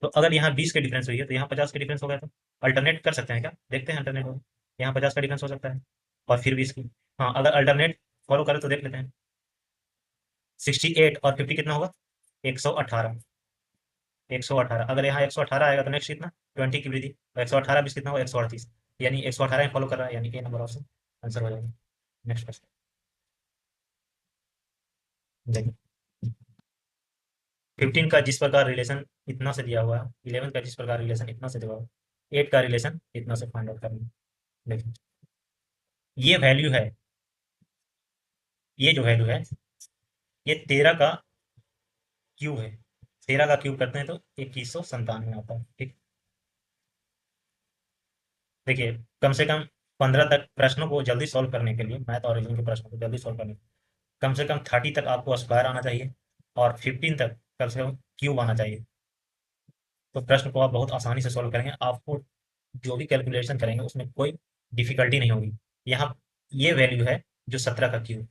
तो अगर यहाँ 20 की डिफरेंस हुई है, तो यहाँ 50 की डिफरेंस हो गया, तो अल्टरनेट कर सकते हैं क्या, देखते हैं अल्टरनेट हो, यहाँ 50 का डिफरेंस हो सकता है, और फिर 20 की। हाँ, अगर अल्टरनेट फॉलो करें तो देख लेते हैं। 68 और 50 कितना होगा, 118। 118, अगर यहाँ 118 आएगा तो नेक्स्ट कितना, 20 की वृद्धि, तो 118 बीस कितना होगा, 138, यानी 118 फॉलो कर रहा है, यानी ए नंबर ऑप्शन आंसर हो जाएगा। नेक्स्ट क्वेश्चन देखिए। 15 का जिस प्रकार रिलेशन इतना से दिया हुआ है, 11 का जिस प्रकार रिलेशन इतना से दिया हुआ है, 8 का रिलेशन इतना से फाइंड आउट करना है। देखिए ये वैल्यू है, ये जो वैल्यू है, ये 13 का क्यूब है। 13 का क्यूब करते हैं तो 2197 आता है, ठीक। देखिए कम से कम 15 तक प्रश्नों को जल्दी सॉल्व करने के लिए, मैथ और रीजनिंग के प्रश्नों को जल्दी सॉल्व करने के लिए कम से कम 30 तक आपको स्क्वायर आना चाहिए, और 15 तक कम से कम क्यूब आना चाहिए। तो प्रश्न को आप बहुत आसानी से सॉल्व करेंगे, आपको जो भी कैलकुलेशन करेंगे उसमें कोई डिफिकल्टी नहीं होगी। यहाँ ये वैल्यू है जो 17 का क्यूब,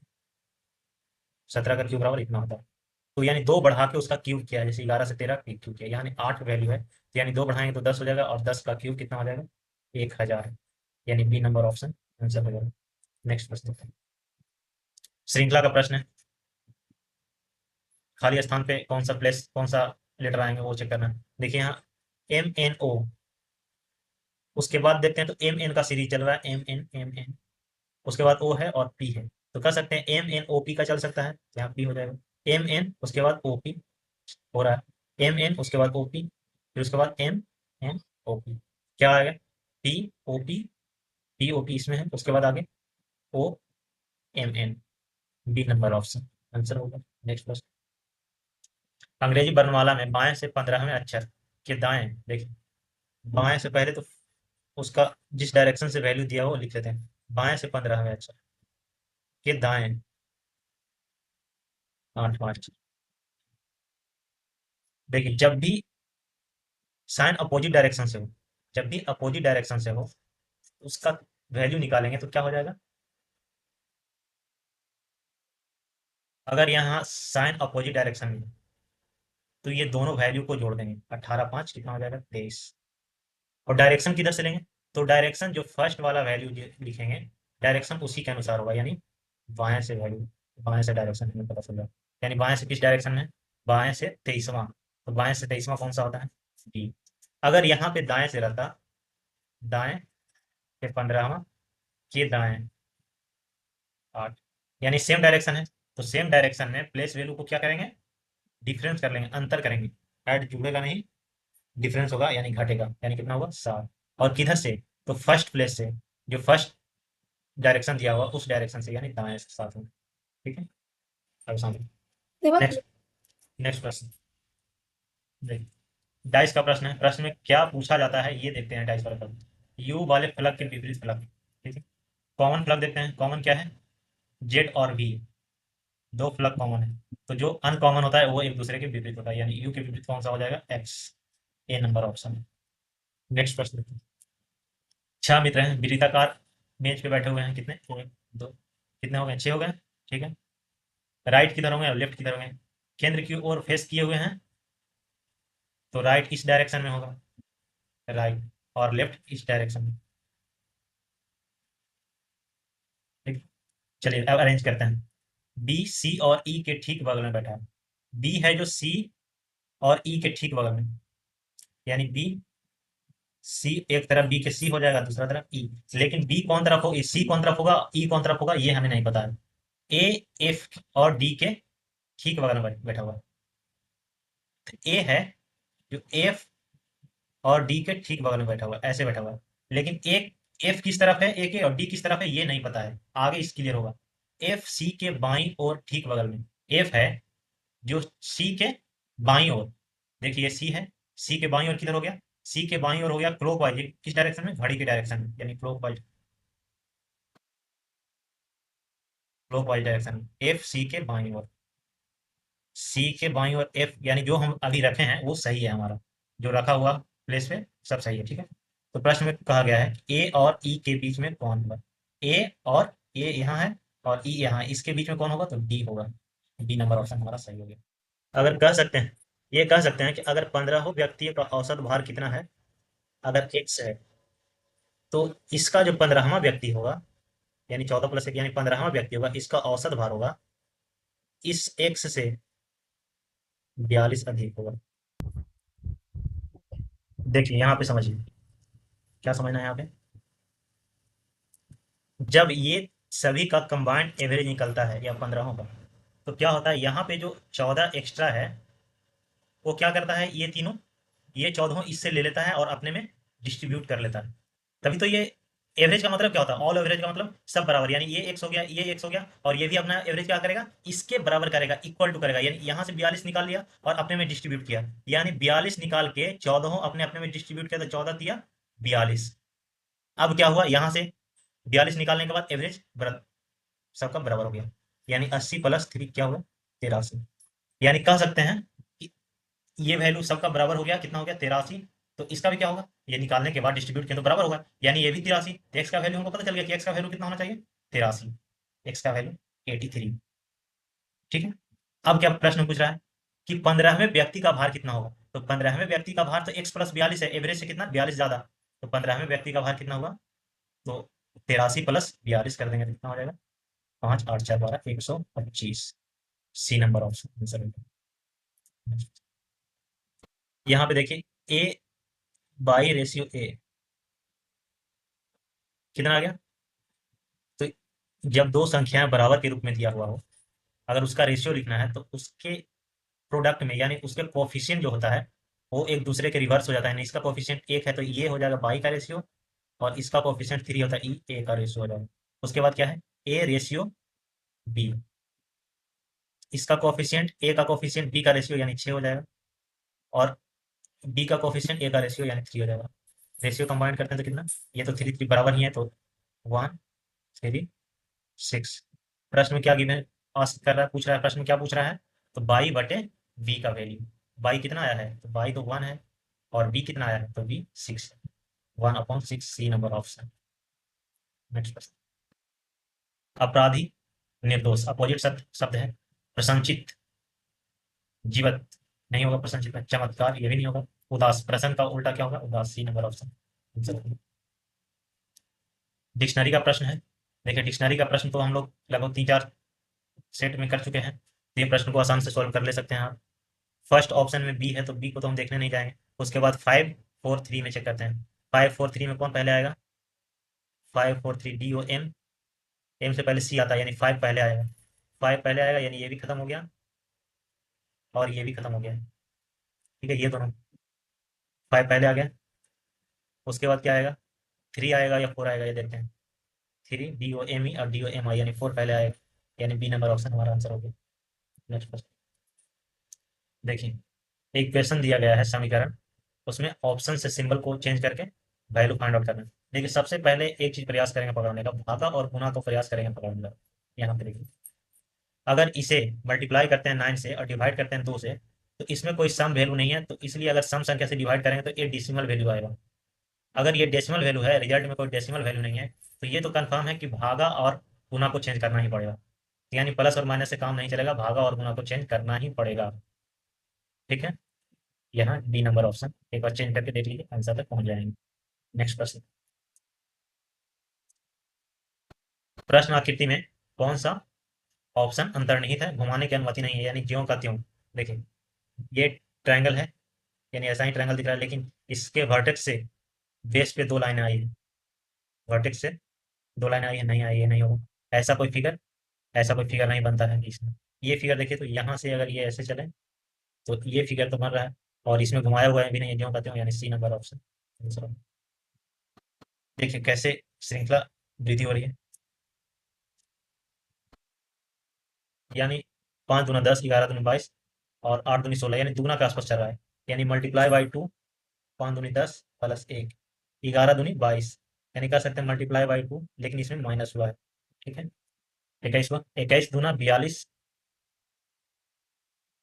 17 का क्यूब बराबर इतना होता है। तो यानी दो बढ़ा के उसका क्यूब किया है, जैसे 11 से 13 क्यूब किया, यानी 8 वैल्यू है, तो यानी दो बढ़ाएंगे तो 10 हो जाएगा, और 10 का क्यूब कितना हो जाएगा, 1000, यानी बी नंबर ऑप्शन आंसर हो जाएगा। नेक्स्ट प्रश्न, श्रृंखला का प्रश्न है। खाली स्थान पे कौन सा प्लेस, कौन सा लेटर आएंगे वो चेक करना है। देखिए यहाँ MNO, उसके बाद देखते हैं तो MN का सीरीज चल रहा है, MN, उसके बाद O है और P है, तो कर सकते हैं MNOP का चल सकता है, यहाँ P हो जाएगा। MN उसके बाद OP हो रहा है, MN उसके बाद OP, फिर उसके बाद MNOP, क्या आएगा, POP इसमें है, उसके बाद आगे OMN, B number option answer होगा। Next question. अंग्रेजी वर्णमाला में बाएं से 15वें अक्षर के दाएं, देखिए बाएं से पहले तो उसका जिस डायरेक्शन से वैल्यू दिया हो वो लिख लेते हैं, बाएं से 15वें अक्षर के दाएं 8वां अक्षर। देखिए जब भी साइन अपोजिट डायरेक्शन से हो, जब भी अपोजिट डायरेक्शन से हो, उसका वैल्यू निकालेंगे तो क्या हो जाएगा, अगर यहाँ साइन अपोजिट डायरेक्शन में है, तो ये दोनों वैल्यू को जोड़ देंगे, 18 5 कितना हो जाएगा, 23। और डायरेक्शन किधर से लेंगे, तो डायरेक्शन जो फर्स्ट वाला वैल्यू लिखेंगे, डायरेक्शन उसी के अनुसार होगा, यानी बाएं से वैल्यू, बाएं से डायरेक्शन हमें पता चल रहा है, यानी बाएं से किस डायरेक्शन में, बाएं से 23वां, तो बाएं से 23वां कौन सा होता है, डी। अगर यहाँ पे दाएं से रहता, दाएं से 15वां के दाएं 8, यानी सेम डायरेक्शन है, तो सेम डायरेक्शन में प्लेस वैल्यू को क्या करेंगे, डिफरेंस कर लेंगे, अंतर करेंगे, ऐड जुड़ेगा नहीं, डिफरेंस होगा यानी घटेगा, यानी कितना होगा 7। और किधर से, तो फर्स्ट प्लेस से, जो फर्स्ट डायरेक्शन दिया हुआ उस डायरेक्शन से, यानी दाएं से 7 में, ठीक है। अब सामने नेक्स्ट, नेक्स्ट प्रश्न देखिए। डाइस का प्रश्न है, प्रश्न में क्या पूछा जाता है ये देखते हैं। डाइस वाला प्रश्न, यू वाले फलक के विपरीत फलक, ठीक है। कॉमन फलक देखते हैं, कॉमन क्या है, जेड और वी, दो फलक कॉमन है, तो जो अनकॉमन होता है वो एक दूसरे के विपरीत होता है, यानी यू के विपरीत कौन सा हो जाएगा, एक्स, ए नंबर ऑप्शन है। नेक्स्ट प्रश्न देखते हैं। 6 मित्र हैं, वृत्ताकार मेज पे बैठे हुए हैं, कितने, एक दो, कितने हो गए, 6 हो गए, ठीक है। राइट किधर होंगे और लेफ्ट किधर होंगे? केंद्र की ओर फेस किए हुए हैं, तो राइट इस डायरेक्शन में होगा, राइट, और लेफ्ट इस डायरेक्शन में। ठीक, चलिए अब अरेंज करते हैं। बी सी और ई के ठीक बगल में बैठा है। बी है जो सी और ई के ठीक बगल में, यानी बी सी, एक तरफ बी के सी हो जाएगा, दूसरा तरफ ई। लेकिन बी कौन तरफ हो, सी कौन तरफ होगा, ई कौन तरफ होगा, ये हमें नहीं पता है। ए एफ और डी के ठीक बगल में बैठा हुआ है। तो ए है जो एफ और डी के ठीक बगल में बैठा हुआ है, ऐसे बैठा हुआ है। लेकिन एक एफ किस तरफ है, ए के, और डी किस तरफ है, ये नहीं पता है। आगे इस क्लियर होगा। एफ सी के बाईं और ठीक बगल में, एफ है जो सी के बाईं ओर, देखिए सी है, सी के बाईं ओर किधर हो गया, सी के बाईं ओर हो गया क्लॉकवाइज, किस डायरेक्शन में, घड़ी के डायरेक्शन में, यानी क्लॉकवाइज, क्लॉकवाइज डायरेक्शन में, एफ सी के बाईं ओर, सी के बाईं ओर एफ, यानी जो हम अभी रखे हैं वो सही है हमारा, जो रखा हुआ प्लेस पे सब सही है। ठीक है, तो प्रश्न में कहा गया है ए और ई के बीच में कौन होगा। ए यहाँ है और ई यहाँ है, इसके बीच में कौन होगा, तो डी होगा। डी नंबर ऑप्शन हमारा सही हो गया। अगर कह सकते हैं, ये कह सकते हैं कि अगर 15 व्यक्तियों का औसत भार कितना है, अगर एक्स है, तो इसका जो 15वां व्यक्ति होगा, यानी 14 + 1 यानी 15वां व्यक्ति होगा, इसका औसत भार होगा इस एक्स से 42 अधिक होगा। देखिए यहाँ पे समझिए, क्या समझना है यहाँ पे, जब ये सभी का कंबाइंड एवरेज निकलता है या 15 का, तो क्या होता है, यहाँ पे जो 14 एक्स्ट्रा है, वो क्या करता है, ये तीनों, ये 14 इससे ले लेता है और अपने में डिस्ट्रीब्यूट कर लेता है। तभी तो ये एवरेज का मतलब क्या होता है, ऑल एवरेज का मतलब सब बराबर, यानी ये एक्स हो गया, ये एक्स हो गया, और ये भी अपना एवरेज क्या करेगा, इसके बराबर करेगा, इक्वल टू करेगा। यानी यहाँ से 42 निकाल लिया और अपने में डिस्ट्रीब्यूट किया, यानी 42 निकाल के 14 अपने अपने में डिस्ट्रीब्यूट किया, तो 14 दिया 42। अब क्या हुआ, यहाँ से 42 निकालने के बाद एवरेज सबका बराबर हो गया, यानी 80 + 3 क्या हुआ, 83। यानी कह सकते हैं कि ये वैल्यू सबका बराबर हो गया, कितना हो गया, 83। तो इसका भी क्या होगा, ये निकालने के बाद डिस्ट्रीब्यूट किया तो बराबर होगा, यानी ये भी 83। तो एक्स का वैल्यू हमको पता चल गया कि एक्स का वैल्यू कितना होना चाहिए, 83। एक्स का वैल्यू 83। ठीक है, अब क्या प्रश्न पूछ रहा है कि 15वें व्यक्ति का भार कितना होगा। तो 15वें व्यक्ति का भार तो एक्स + 42 है, एवरेज से कितना, 42 ज्यादा। तो 15वें व्यक्ति का भार कितना होगा, तो 83 + 42 कर देंगे तो कितना हो जाएगा, 5 8 4 12 125। सी नंबर ऑप्शन आंसर है। यहाँ पे देखिए, ए बाई रेशियो ए कितना आ गया, तो जब दो संख्याएं बराबर के रूप में दिया हुआ हो, अगर उसका रेशियो लिखना है तो उसके प्रोडक्ट में, यानी उसके कोफिशिएंट जो होता है वो एक दूसरे के रिवर्स हो जाता है। इसका कोफिशिएंट 1 है तो ये हो जाएगा बाई का रेशियो, और इसका कोफिशिएंट 3 होता है, ई ए का रेशियो हो जाएगा। उसके बाद क्या है, ए रेशियो बी, इसका कोफिशिएंट, ए का कोफिशिएंट बी का रेशियो यानी 6 हो जाएगा, और बी का कोफिशिएंट ए का रेशियो यानी 3 हो जाएगा। रेशियो कंबाइन करते हैं तो कितना, ये तो 3 3 बराबर ही है, तो 1 3 6। प्रश्न में क्या गिवन आस्क कर रहा है, पूछ रहा है, प्रश्न में क्या पूछ रहा है, तो बाई बटे बी का वैल्यू। बाई कितना आया है, तो बाई तो 1 है, और बी कितना आया है, तो बी 6 है। 1/6, सी नंबर ऑप्शन। नेक्स्ट प्रश्न, अपराधी निर्दोष, अपोजिट शब्द शब्द है। प्रसन्नचित, जीवत नहीं होगा, प्रसन्नचित में चमत्कार ये भी नहीं होगा। उदास, प्रसन्न का उल्टा क्या होगा, उदास, सी नंबर ऑप्शन। डिक्शनरी का प्रश्न है। देखिए डिक्शनरी का प्रश्न तो हम लोग लगभग 3 4 सेट में कर चुके हैं, तो ये प्रश्न को आसान से सॉल्व कर ले सकते हैं आप। फर्स्ट ऑप्शन में बी है, तो बी को तो हम देखने नहीं जाएंगे। उसके बाद 5 4 3 में चेक करते हैं। 5 4 3 में कौन पहले आएगा, 5 4 3 डी ओ एम, एम से पहले सी आता है, यानी 5 पहले आएगा। 5 पहले आएगा, यानी ये भी खत्म हो गया और ये भी खत्म हो गया। ठीक है, ये दोनों 5 पहले आ गया। उसके बाद क्या आएगा, 3 आएगा या 4 आएगा, ये देखते हैं। 3 डी ओ एम ई और डी ओ एम आई, यानी 4 पहले आएगा, यानी बी नंबर ऑप्शन हमारा आंसर हो गया। नेक्स्ट क्वेश्चन देखिए, एक क्वेश्चन दिया गया है समीकरण, उसमें ऑप्शन से सिंबल को चेंज करके वैल्यू फाइंड आउट करना है। देखिए सबसे पहले एक चीज प्रयास करेंगे पकड़ने का, भागा और गुणा को प्रयास करेंगे पकड़ने का। यहाँ पे देखिए, अगर इसे मल्टीप्लाई करते हैं 9 से और डिवाइड करते हैं 2 से, तो इसमें कोई सम वैल्यू नहीं है, तो इसलिए अगर सम संख्या से डिवाइड करेंगे तो ये डेसिमल वैल्यू आएगा। अगर ये डेसिमल वैल्यू है, रिजल्ट में कोई डेसिमल वैल्यू नहीं है, तो ये तो कंफर्म है कि भागा और गुणा को चेंज करना ही पड़ेगा। यानी प्लस और माइनस से काम नहीं चलेगा, भागा और गुणा को चेंज करना ही पड़ेगा। ठीक है, यहाँ डी नंबर ऑप्शन एक बार चेंज करके देख लीजिए, आंसर तक पहुंच जाएंगे। Next question. प्रश्न आकृति में कौन सा ऑप्शन अंतर्निहित है, घुमाने की अनुमति नहीं है, यानी ज्यों का त्यों। देखिए ये ट्रायंगल है, यानी ऐसा ही ट्रायंगल दिख रहा है, लेकिन इसके वर्टेक्स से बेस पे दो लाइनें आई है, वर्टेक्स से दो लाइनें आई है, नहीं आई है, नहीं होगा ऐसा कोई फिगर, ऐसा कोई फिगर नहीं बनता है इसमें। ये फिगर देखिए, तो यहाँ से अगर ये ऐसे चले तो ये फिगर तो बन रहा है, और इसमें घुमाया हुआ है भी नहीं है, ज्यों का त्यों, यानी सी नंबर ऑप्शन आंसर। देखिए कैसे श्रृंखला वृद्धि हो रही है, यानी 5 दूना 10, 11 दूनी 22 और 8 दूनी 16, यानी दुगना के आसपास चल रहा है, यानी मल्टीप्लाई बाई 2, 5 दूनी 10 प्लस 1, 11 दूनी 22, यानी कह सकते हैं मल्टीप्लाई बाई 2, लेकिन इसमें माइनस हुआ है। ठीक है, 21 हुआ, 21 दूना 42,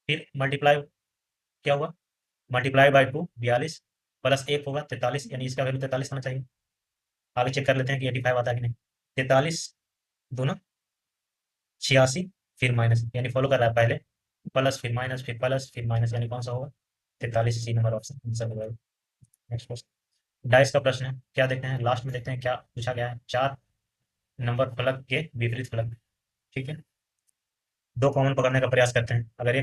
फिर मल्टीप्लाई क्या हुआ, मल्टीप्लाई बाई 2 42 प्लस 1 होगा 43, यानी इसका वैल्यू 43 होना चाहिए। आगे चेक कर लेते हैं कि 85 आता है कि नहीं। 43 दूना 86, फिर माइनस, यानी फॉलो कर रहा है पहले प्लस फिर माइनस, यानी कौन सा होगा 43, सी नंबर ऑप्शन आंसर होगा। नेक्स्ट क्वेश्चन, डाइस का प्रश्न है, क्या देखते हैं लास्ट में, देखते हैं क्या पूछा गया है। 4 नंबर फलक के विपरीत फलक। ठीक है, दो कॉमन पकड़ने का प्रयास करते हैं, अगर एक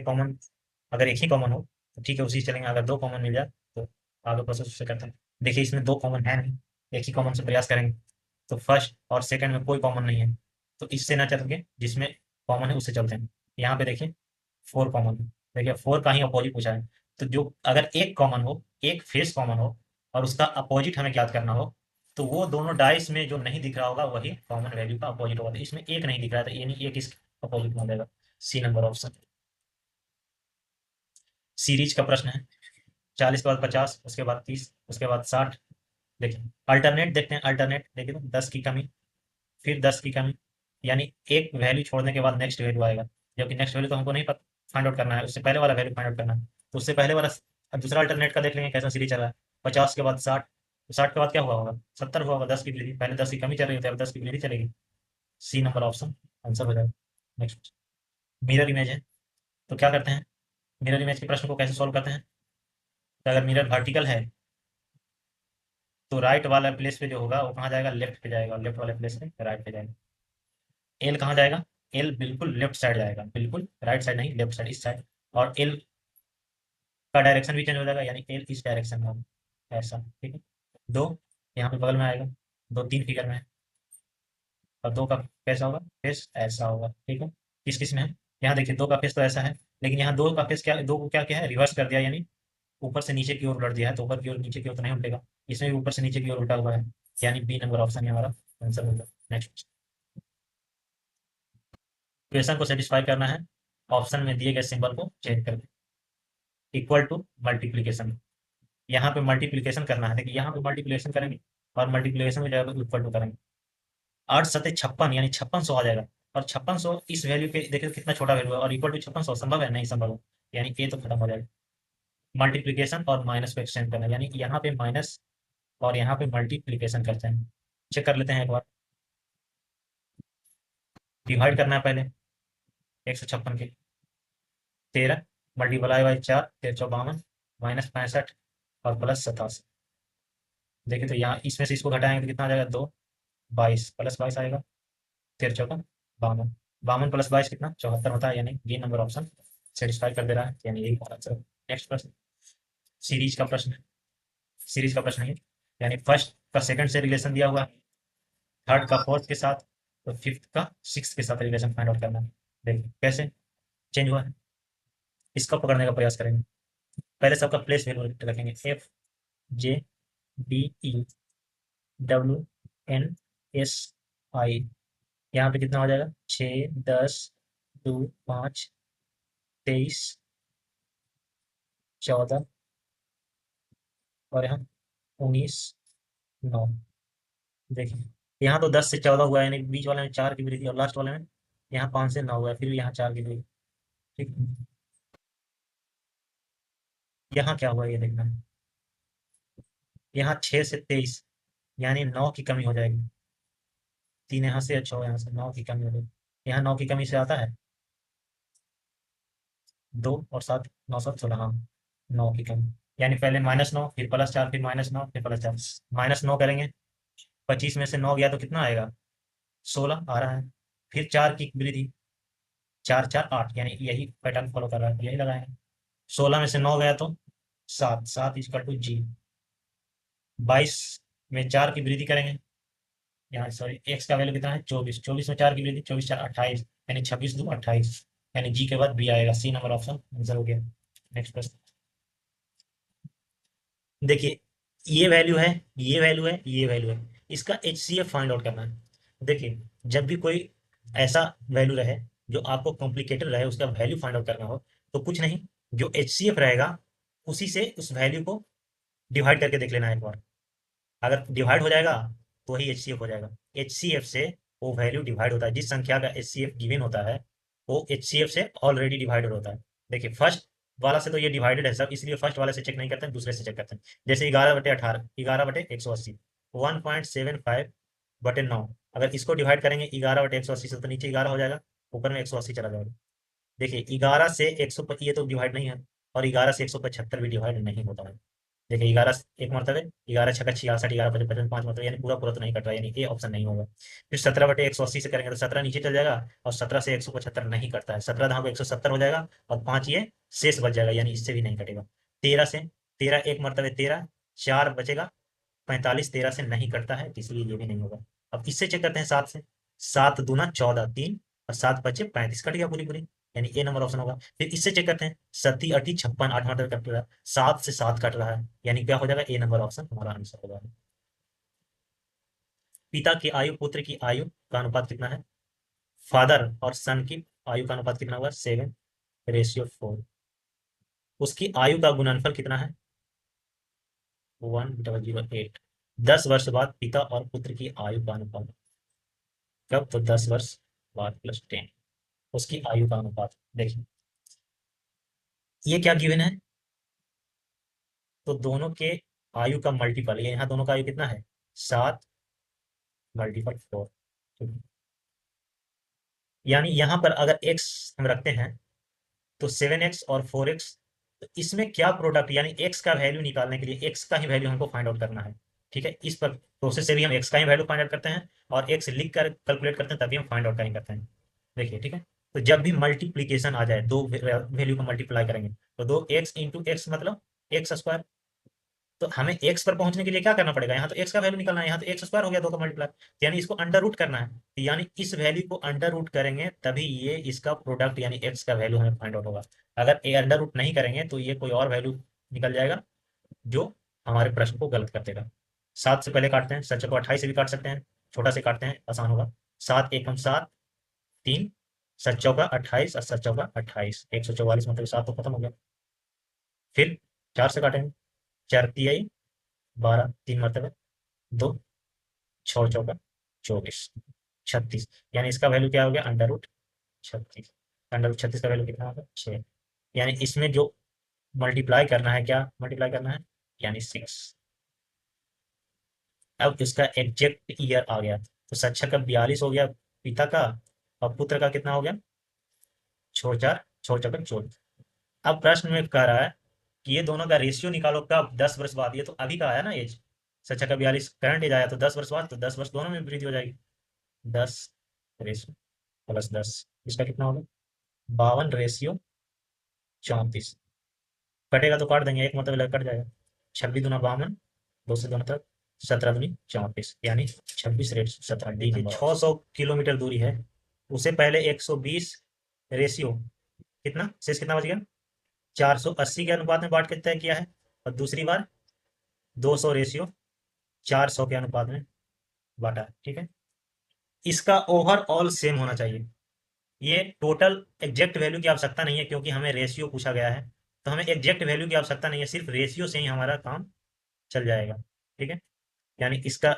ही कॉमन हो तो ठीक है उसी से चलेंगे, अगर दो कॉमन मिल जाए तो आगे प्रोसेस उससे करते हैं। देखिए इसमें दो कॉमन है नहीं, एक ही कॉमन से प्रयास करेंगे, तो फर्स्ट और सेकंड में कोई कॉमन नहीं है, तो इससे ना चल के जिसमें कॉमन है उससे चलते हैं। यहाँ पे देखिए 4 कॉमन है, देखिए 4 का ही अपोजिट पूछा है, तो जो अगर एक कॉमन हो, एक फेस कॉमन हो और उसका अपोजिट हमें याद करना हो, तो वो दोनों डाइस में जो नहीं दिख रहा होगा वही कॉमन वैल्यू का अपोजिट होगा। तो इसमें एक नहीं दिख रहा था, यानी एक इस अपोजिट में हो जाएगा, सी नंबर ऑप्शन। सीरीज का प्रश्न है, 40 के बाद 50, उसके बाद 30, उसके बाद 60। देखिए अल्टरनेट देखते हैं, अल्टरनेट देखिए तो 10 की कमी, फिर 10 की कमी, यानी एक वैल्यू छोड़ने के बाद नेक्स्ट वैल्यू आएगा, जबकि नेक्स्ट वैल्यू तो हमको नहीं पता फाइंड आउट करना है, उससे पहले वाला वैल्यू फाइंड आउट करना है, तो उससे पहले वाला। अब दूसरा अल्टरनेट का देख लेंगे कैसा सीरीज चल रहा है। 50 के बाद 60, तो 60 के बाद क्या हुआ होगा, 70 हुआ होगा, 10 की वृद्धि, पहले 10 की कमी चल रही थी, अब 10 की वृद्धि चलेगी, सी नंबर ऑप्शन आंसर हो जाएगा। नेक्स्ट, मिरर इमेज है, तो क्या करते हैं, मिरर इमेज के प्रश्न को कैसे सॉल्व करते हैं। तो अगर मिरर वर्टिकल है तो राइट वाला प्लेस पे जो होगा वो कहाँ जाएगा, लेफ्ट पे जाएगा, लेफ्ट वाले प्लेस पे राइट पे जाएगा। एल कहाँ जाएगा, एल बिल्कुल लेफ्ट साइड जाएगा, बिल्कुल राइट साइड नहीं, लेफ्ट साइड, इस साइड। और एल का डायरेक्शन भी चेंज हो जाएगा, यानी एल इस डायरेक्शन में होगा, ऐसा। ठीक है, दो यहाँ पे बगल में आएगा, दो तीन फिगर में है, और दो का कैसा होगा, फेस ऐसा होगा। ठीक है, किस किस में है, यहाँ देखिए दो का फेस तो ऐसा है, लेकिन यहाँ दो का फेस क्या, दो को क्या क्या है, रिवर्स कर दिया, यानी ऊपर से नीचे की ओर उलट दिया है, तो ऊपर की ओर नीचे की ओर तो नहीं उल्टेगा, इसमें भी ऊपर से नीचे की ओर उल्टा हुआ है, यानी बी नंबर ऑप्शन हमारा आंसर होगा। नेक्स्ट, क्वेश्चन को सेटिस्फाई करना है, ऑप्शन में दिए गए सिंबल को चेंज कर, इक्वल टू मल्टीप्लीकेशन, यहाँ पे मल्टीप्लीकेशन करना है, देखिए यहाँ पे मल्टीप्लीकेशन करेंगे और मल्टीप्लीकेशन की जगह पे इक्वल टू करेंगे, 8 सत्ते 56, यानी 5600 आ जाएगा, और 5600 इस वैल्यू के देखिए कितना छोटा वैल्यू है, और इक्वल टू 5600 संभव है, नहीं संभव है, यानी ये तो खत्म हो जाएगा। मल्टीप्लीकेशन और माइनस को एक्सटेंड करना, यानी यहाँ पे माइनस और यहाँ पे मल्टीप्लीकेशन करते हैं, चेक कर लेते हैं एक बार। डिवाइड करना है पहले 156 के, 13 मल्टीप्लाई बाई 4, 13 52 -65 और +87। देखिए तो यहाँ इसमें से इसको घटाएंगे तो कितना आ जाएगा, 2 22 +22 आएगा, 13 × 4 = 52, 52 + 22 कितना 74 होता है, यानी बी नंबर ऑप्शन सेटिस्फाई कर दे रहा है, यानी यही आंसर। नेक्स्ट प्रश्न, सीरीज का प्रश्न है, सीरीज का प्रश्न है, यानी फर्स्ट का सेकंड से रिलेशन दिया हुआ है, थर्ड का फोर्थ के साथ, तो फिफ्थ का सिक्स के साथ रिलेशन फाइंड आउट करना है। देखिए कैसे चेंज हुआ है, इसका पकड़ने का प्रयास करेंगे। पहले सबका प्लेस वैल्यू रखेंगे, FJDEWNSI, यहाँ पे कितना हो जाएगा, 6 10 2 5 23 14 और यहाँ 19 9। देखिए यहाँ तो 10 से 14 हुआ है, यानी बीच वाले में 4 की वृद्धि, और लास्ट वाले में यहाँ 5 से 9 हुआ है, फिर भी यहाँ 4 की वृद्धि। ठीक है, यहाँ क्या हुआ ये देखना है, यहाँ 6 से 23, यानी 9 की कमी हो जाएगी, 3 यहाँ से, अच्छा 9 यहाँ से, 9 की कमी हो जाएगी। यहाँ 9 की कमी से आता है 2 और 7, 9 7 16, हाँ 9 की कमी, यानी पहले -9 फिर +4 फिर -9 फिर +4, -9 करेंगे, 25 में से 9 गया तो कितना आएगा, 16 आ रहा है। फिर 4 की वृद्धि, 4 4 8, यानी यही पैटर्न फॉलो कर रहा है, यही लगाएंगे। 16 में से 9 गया तो 7, 7 इक्वल टू जी। 22 में 4 की वृद्धि करेंगे, यहाँ सॉरी एक्स का वैल्यू कितना है 24, 24 में 4 की वृद्धि, 24 4 28, यानी 26 2 28, यानी जी के बाद बी आएगा, सी नंबर ऑप्शन आंसर हो गया। नेक्स्ट प्रश्न देखिए, ये वैल्यू है, ये वैल्यू है, ये वैल्यू है, इसका H C F find out करना है। देखिए, जब भी कोई ऐसा वैल्यू रहे जो आपको कॉम्प्लिकेटेड रहे, उसका वैल्यू फाइंड आउट करना हो, तो कुछ नहीं, जो एच सी एफ रहेगा उसी से उस वैल्यू को डिवाइड करके देख लेना है एक बार। अगर डिवाइड हो जाएगा तो वही एच सी एफ हो जाएगा। एच सी एफ से वो वैल्यू डिवाइड होता है, जिस संख्या का एच सी एफ गिवन होता है वो एच सी एफ से ऑलरेडी डिवाइडेड होता है। देखिए, फर्स्ट वाला से तो ये डिवाइडेड है सब, इसलिए फर्स्ट वाले से चेक नहीं करते हैं, दूसरे से चेक करते हैं। जैसे 11/18, 11/180, 1.75/9, अगर इसको डिवाइड करेंगे 11/180 से तो नीचे 11 हो जाएगा, ऊपर में 180 चला जाएगा। देखिए 11 से 100, ये तो डिवाइड नहीं है, और 11 से 175 भी डिवाइड नहीं होता है। देखिए 11 एक मरतबे, 11 छक्का 66, 11 पचपन पचपन, 5 मरतबे, यानी पूरा पूरा तो नहीं कट रहा है, यानी ए ऑप्शन नहीं होगा। फिर 17/180 से करेंगे तो 17 नीचे चल जाएगा, और 17 से 175 नहीं कटता है, 17 धाम 170 हो जाएगा, और 5 ये शेष बच जाएगा, यानी इससे भी नहीं कटेगा। 13 से, 13 एक मरतबे 13, 4 बचेगा 45, 13 से नहीं कटता है, इसलिए ये भी नहीं होगा। अब इससे चेक करते हैं 7 से, 7 दूना 14, 3 और 7 बचे 35, कट गया पूरी पूरी, यानी ए नंबर ऑप्शन होगा। फिर इससे चेक करते हैं, 7 8 56, 8 मतलब कट रहा है, 7 से 7 कट रहा है, यानी क्या हो जाएगा, ए नंबर ऑप्शन हमारा आंसर होगा। पिता की आयु पुत्र की आयु का अनुपात कितना है, फादर और सन की आयु का अनुपात कितना होगा, 7:4। उसकी आयु का गुणनफल कितना है, 1008। 10 वर्ष बाद पिता और पुत्र की आयु का अनुपात, कब, तो 10 वर्ष बाद +10, उसकी आयु का अनुपात। देखिए ये क्या गिवन है, तो दोनों के आयु का मल्टीपल, ये यहाँ दोनों का आयु कितना है, 7 × 4, यानी यहाँ पर अगर x हम रखते हैं तो 7x और 4x, तो इसमें क्या प्रोडक्ट, यानी x का वैल्यू निकालने के लिए x का ही वैल्यू हमको फाइंड आउट करना है। ठीक है, इस पर प्रोसेस से भी हम x का ही वैल्यू फाइंड आउट करते हैं, और x लिख कर कैलकुलेट करते हैं, तभी हम फाइंड आउट का ही करते हैं। देखिए ठीक है, तो जब भी मल्टीप्लीकेशन आ जाए, दो वैल्यू को मल्टीप्लाई करेंगे, तो 2x × x मतलब x²। तो हमें एक्स पर पहुंचने के लिए क्या करना पड़ेगा, यहाँ तो एक्स का वैल्यू निकालना है, यहाँ तो x² हो गया 2 का मल्टीप्लाई, यानी इसको अंडर रूट करना है, तो यानी इस वैल्यू को अंडर रूट करेंगे तभी ये इसका प्रोडक्ट यानी एक्स का वैल्यू हमें फाइंड आउट होगा। अगर ये अंडर रूट नहीं करेंगे तो ये कोई और वैल्यू निकल जाएगा जो हमारे प्रश्न को गलत कर देगा। 7 से पहले काटते हैं, सच को 28 से भी काट सकते हैं, छोटा से काटते हैं आसान होगा। 7 एकम 7, 3, 7 चौका 28 और 7 चौका 28, 144, मतलब 7 तो खत्म हो गया। फिर 4 से काटेंगे, 4 तिहाई 12, 3 मरतबे 2, 6 चौका 24, 36, यानी इसका वैल्यू क्या हो गया, √36। √36 का वैल्यू कितना होगा, 6, यानी इसमें जो मल्टीप्लाई करना है, क्या मल्टीप्लाई करना है, यानी 6। अब इसका एग्जैक्ट ईयर आ गया, तो सच्चा का 42 हो गया पिता का, और पुत्र का कितना हो गया, छोड़ 4, छोड़ चौका 24। अब प्रश्न में कह रहा है कि ये दोनों का रेशियो निकालो कब, 10 वर्ष बाद, ये तो अभी का आया ना एज, सच्चा का 42 करंट एज आया, तो 10 वर्ष बाद, तो 10 वर्ष दोनों में वृद्धि हो जाएगी, 10 रेशियो +10, इसका कितना होगा, 52:34। कटेगा तो काट देंगे, एक मतलब लग कट जाएगा, 26 × 52, 2 से दोनों तरफ, 17 × 34, यानी 26:17। देखिए 600 किलोमीटर दूरी है, उसे पहले 120 रेशियो, कितना शेष कितना बच गया, 480 के अनुपात में बांट के तय किया है, और दूसरी बार 200 रेशियो 400 के अनुपात में बांटा है। ठीक है, इसका ओवरऑल सेम होना चाहिए, ये टोटल एग्जैक्ट वैल्यू की आवश्यकता नहीं है, क्योंकि हमें रेशियो पूछा गया है, तो हमें एग्जैक्ट वैल्यू की आवश्यकता नहीं है, सिर्फ रेशियो से ही हमारा काम चल जाएगा। ठीक है, यानी इसका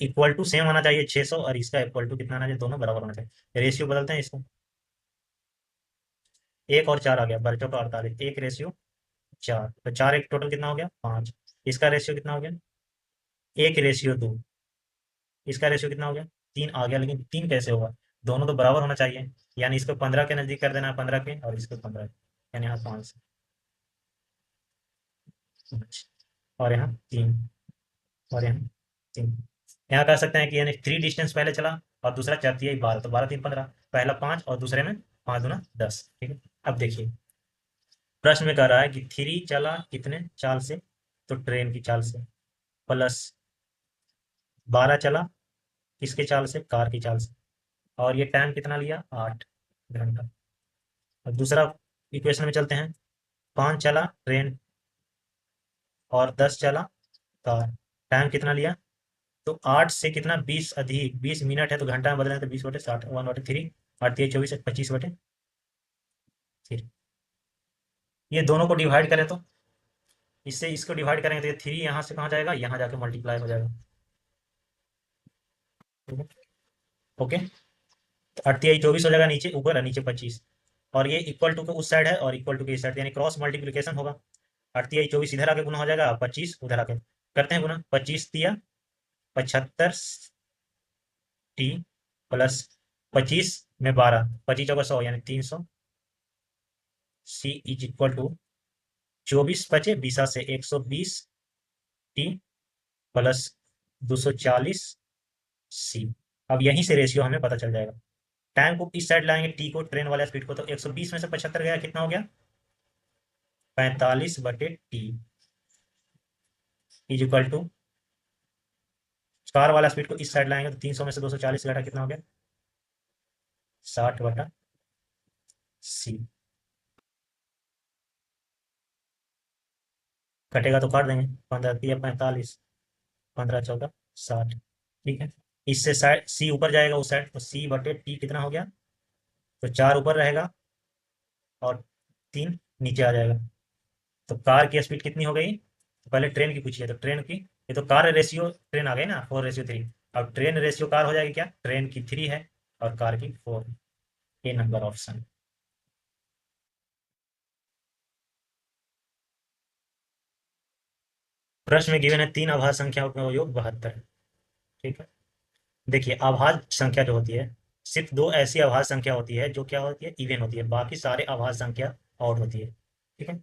इक्वल टू सेम होना चाहिए 600, और इसका इक्वल टू कितना आना चाहिए, दोनों बराबर होना चाहिए। रेशियो बदलते हैं इसको, 1 और 4 आ गया, बच्चों का 48, 1:4, तो 4 एक टोटल कितना हो गया, 5। इसका रेशियो कितना हो गया, 1:2, इसका रेशियो कितना हो गया, 3 आ गया, लेकिन 3 कैसे होगा, दोनों तो बराबर होना चाहिए, यानी इसको 15 के नज़दीक कर देना है, 15 के, और इसको 15, यानी यहाँ 5, और यहाँ 3, और यहाँ 3। यहाँ कह सकते हैं कि यानी 3 डिस्टेंस पहले चला, और दूसरा 4 3 12, तो 12 3 15, पहला 5 और दूसरे में 5 दूना 10। ठीक है, अब देखिए प्रश्न में कह रहा है कि 3 चला कितने चाल से, तो ट्रेन की चाल से, प्लस 12 चला किसके चाल से, कार की चाल से, और ये टाइम कितना लिया, 8 घंटा। और दूसरा इक्वेशन में चलते हैं, 5 चला ट्रेन और 10 चला कार, टाइम कितना लिया, तो 8 से कितना 20 अधिक 20 मिनट है, तो घंटा में बदलें तो 20/60, 1/3, 8 3 24 25/3। ये दोनों को डिवाइड करें तो, इससे इसको डिवाइड करेंगे तो ये 3 यहाँ से कहाँ जाएगा, यहाँ जाके मल्टीप्लाई हो जाएगा। ठीक है, ओके, तो 8 3 24 हो जाएगा नीचे, ऊपर और नीचे 25, और ये इक्वल टू के उस साइड है और इक्वल टू के इस साइड, यानी क्रॉस मल्टीप्लिकेशन होगा। 8 3 24 इधर आके गुना हो जाएगा, 25 उधर आके, करते हैं गुना, 25 तिया 75 टी, प्लस 25 में 12, 25 चौका 100, यानी 300, सी इज इक्वल टू 24 बचे 20 से 120 टी, प्लस 240 सी। अब यहीं से रेशियो हमें पता चल जाएगा। टाइम को इस साइड लाएंगे, टी को, ट्रेन वाले स्पीड को, तो 120 में से 75 गया, कितना हो गया, 45/टी इज इक्वल टू, कार वाला स्पीड को इस साइड लाएंगे तो 300 में से 240 घटा, कितना हो गया, 60/सी। कटेगा तो काट देंगे, 15 तिया 45, 15 चौका 60। ठीक है, इससे साइड सी ऊपर जाएगा उस साइड, तो सी/टी कितना हो गया, तो 4 ऊपर रहेगा और 3 नीचे आ जाएगा। तो कार की स्पीड कितनी हो गई, तो पहले ट्रेन की पूछिए, तो ट्रेन की, ये तो कार रेशियो ट्रेन आ गई ना, 4:3। अब ट्रेन रेशियो कार हो जाएगी क्या, ट्रेन की 3 है और कार की 4। ए नंबर ऑप्शन। प्रश्न में गिवन है 3 अभाज्य संख्याओं का योग 72। ठीक है, देखिए अभाज्य संख्या जो होती है, सिर्फ 2 ऐसी अभाज्य संख्या होती है जो क्या होती है, इवन होती है, बाकी सारे अभाज्य संख्या ऑड होती है। ठीक है,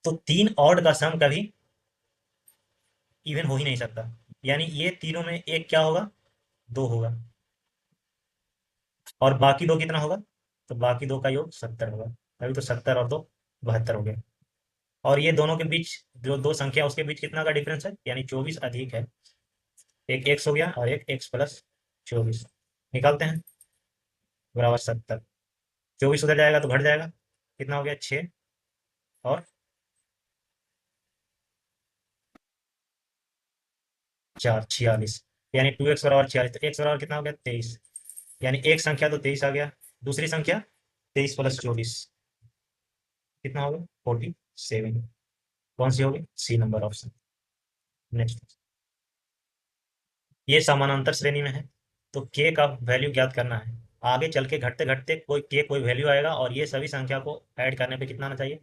तो 3 ऑड का सम कभी इवन हो ही नहीं सकता, यानी ये तीनों में एक क्या होगा, 2 होगा, और बाकी 2 कितना होगा, तो बाकी 2 का योग 70 होगा। अभी तो 70 और 2 72 हो गया, और ये दोनों के बीच जो 2 संख्या उसके बीच कितना का डिफरेंस है, यानी 24 अधिक है, एक एक्स हो गया और एक एक्स प्लस 24, निकालते हैं, बराबर 70। 24 उधर जाएगा तो घट जाएगा, कितना हो गया, 6 और 4 46, यानी 2x बराबर 46, तो x बराबर कितना हो गया, 23, यानी एक संख्या तो 23 आ गया, दूसरी संख्या 23 प्लस 24 कितना हो गया, 47। कौन सी होगी, सी नंबर ऑप्शन। नेक्स्ट, ये समानांतर श्रेणी में है, तो के का वैल्यू ज्ञात करना है। आगे चल के घटते घटते कोई के कोई वैल्यू आएगा, और ये सभी संख्या को ऐड करने पे कितना आना चाहिए,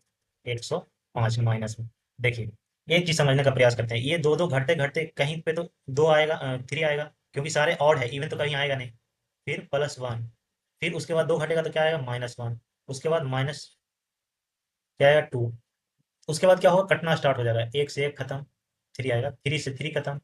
105 माइनस में। देखिए एक चीज समझने का प्रयास करते हैं, ये दो दो घटते घटते कहीं पे तो 2 आएगा, 3 आएगा, क्योंकि सारे ऑड है, इवन तो कहीं आएगा नहीं, फिर +1, फिर उसके बाद 2 घटेगा तो क्या आएगा, -1, उसके बाद माइनस क्या आएगा, 2, उसके बाद क्या होगा, कटना स्टार्ट हो जाएगा, 1 से 1 खत्म, 3 आएगा, 3 से 3 खत्म,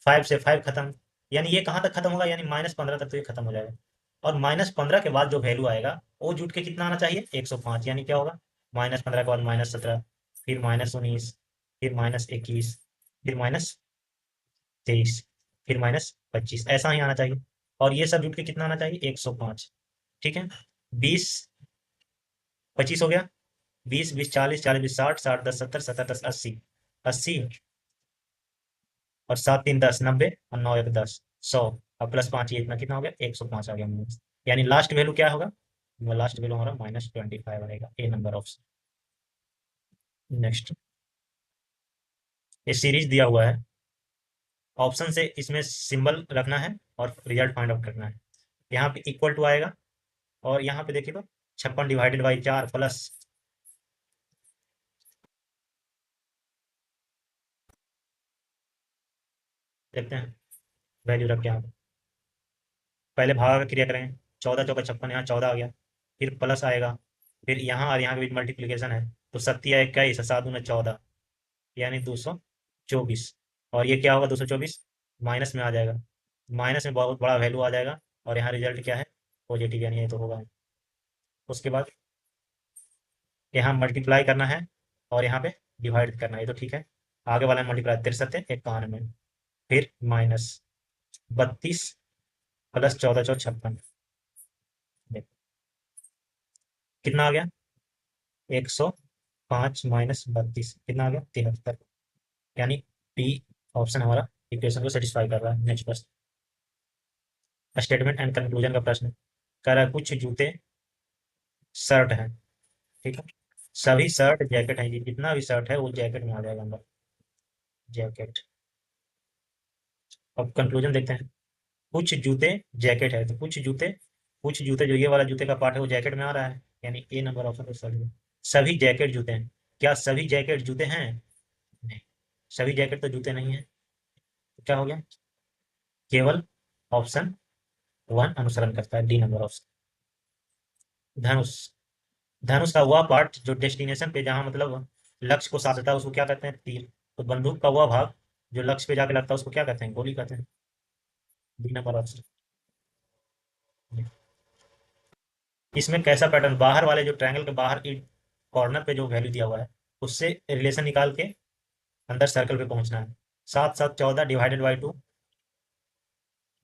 5 से 5 खत्म, यानी ये कहाँ तक खत्म होगा, यानी -15 तक तो ये खत्म हो जाएगा। और -15 के बाद जो वैल्यू आएगा वो जुट के कितना आना चाहिए, 105, यानी क्या होगा, -15 के बाद -17, फिर -19, फिर -21, फिर -23, फिर -25, ऐसा ही आना चाहिए, और ये सब जुट के कितना आना चाहिए, 105। ठीक है, 20 25 हो गया, 20 20 40 40 20 60 60 10 70 70 10 80, 80 और 7 3 10 90, और 9 1 10 100, और +5 ये इतना कितना हो गया, 105 आ गया माइनस, यानी लास्ट वैल्यू क्या होगा, वो लास्ट वैल्यू हमारा -25 आएगा, ए नंबर ऑप्शन। नेक्स्ट, ये सीरीज दिया हुआ है, ऑप्शन से इसमें सिंबल रखना है और रिजल्ट फाइंड आउट करना है। यहाँ पे इक्वल टू आएगा, और यहाँ पे देखिए तो 56/4 प्लस, देखते हैं वैल्यू रख के, यहाँ पे पहले भागा का क्रिया करेंगे, 14 चौका 56, यहाँ 14 आ गया, फिर प्लस आएगा, फिर यहाँ और यहाँ के बीच मल्टीप्लीकेशन है, तो 7 या 21, 7 दूना 14, यानी 224। और ये क्या होगा 224, माइनस में आ जाएगा, माइनस में बहुत बड़ा वैल्यू आ जाएगा, और यहाँ रिजल्ट क्या है, पॉजिटिव, यानी ये तो होगा। उसके बाद यहाँ मल्टीप्लाई करना है और यहाँ पे डिवाइड करना है, ये तो ठीक है। आगे वाला मल्टीप्लाई 63 91, फिर माइनस 32 प्लस 14 56, कितना आ गया, 105 माइनस 32 कितना आ गया, 73, यानी बी ऑप्शन हमारा इक्वेशन को सेटिस्फाई कर रहा है। Next question, statement and conclusion का प्रश्न कह रहा है कुछ जूते शर्ट है, ठीक है, सभी शर्ट जैकेट है, ये जितना भी शर्ट है वो जैकेट में आ जाएगा अंदर, जैकेट। अब कंक्लूजन देखते हैं, कुछ जूते जैकेट है, तो कुछ जूते जो ये वाला जूते का पार्ट है वो जैकेट में आ रहा है, यानी ए नंबर ऑप्शन तो सही है। सभी जैकेट जूते हैं, क्या सभी जैकेट जूते हैं, नहीं, सभी जैकेट तो जूते नहीं है, तो क्या हो गया, केवल ऑप्शन 1 अनुसरण करता है, डी नंबर ऑप्शन। धनुष, धनुष का वह पार्ट जो डेस्टिनेशन पे जहाँ मतलब लक्ष्य को साधता है उसको क्या कहते हैं, तीर। तो बंदूक का वह भाग जो लक्ष्य पे जाके लगता है उसको क्या कहते हैं, गोली कहते हैं, डी नंबर ऑप्शन। इसमें कैसा पैटर्न, बाहर वाले जो ट्रायंगल के बाहर की कॉर्नर पे जो वैल्यू दिया हुआ है उससे रिलेशन निकाल के अंदर सर्कल पे पहुंचना है। 7 7 14 divided by 2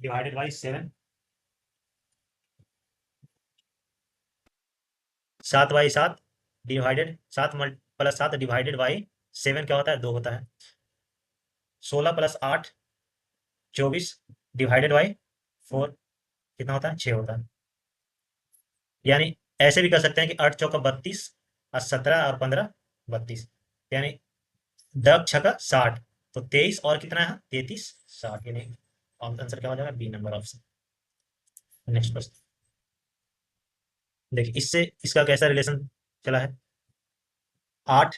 divided by 7, 7 by 7 divided 7 plus 7 divided by 7 क्या होता है, 2 होता है। 16 + 8 24 डिवाइडेड बाई 4 कितना होता है, 6 होता है। यानी ऐसे भी कर सकते हैं कि 8 चौका 32 और 17 और 15 32, यानी 10 छका 60, तो 23 और कितना है 33 60, यानी आंसर क्या हो जाएगा, B number option. Next question देखिए, इससे इसका कैसा रिलेशन चला है, 8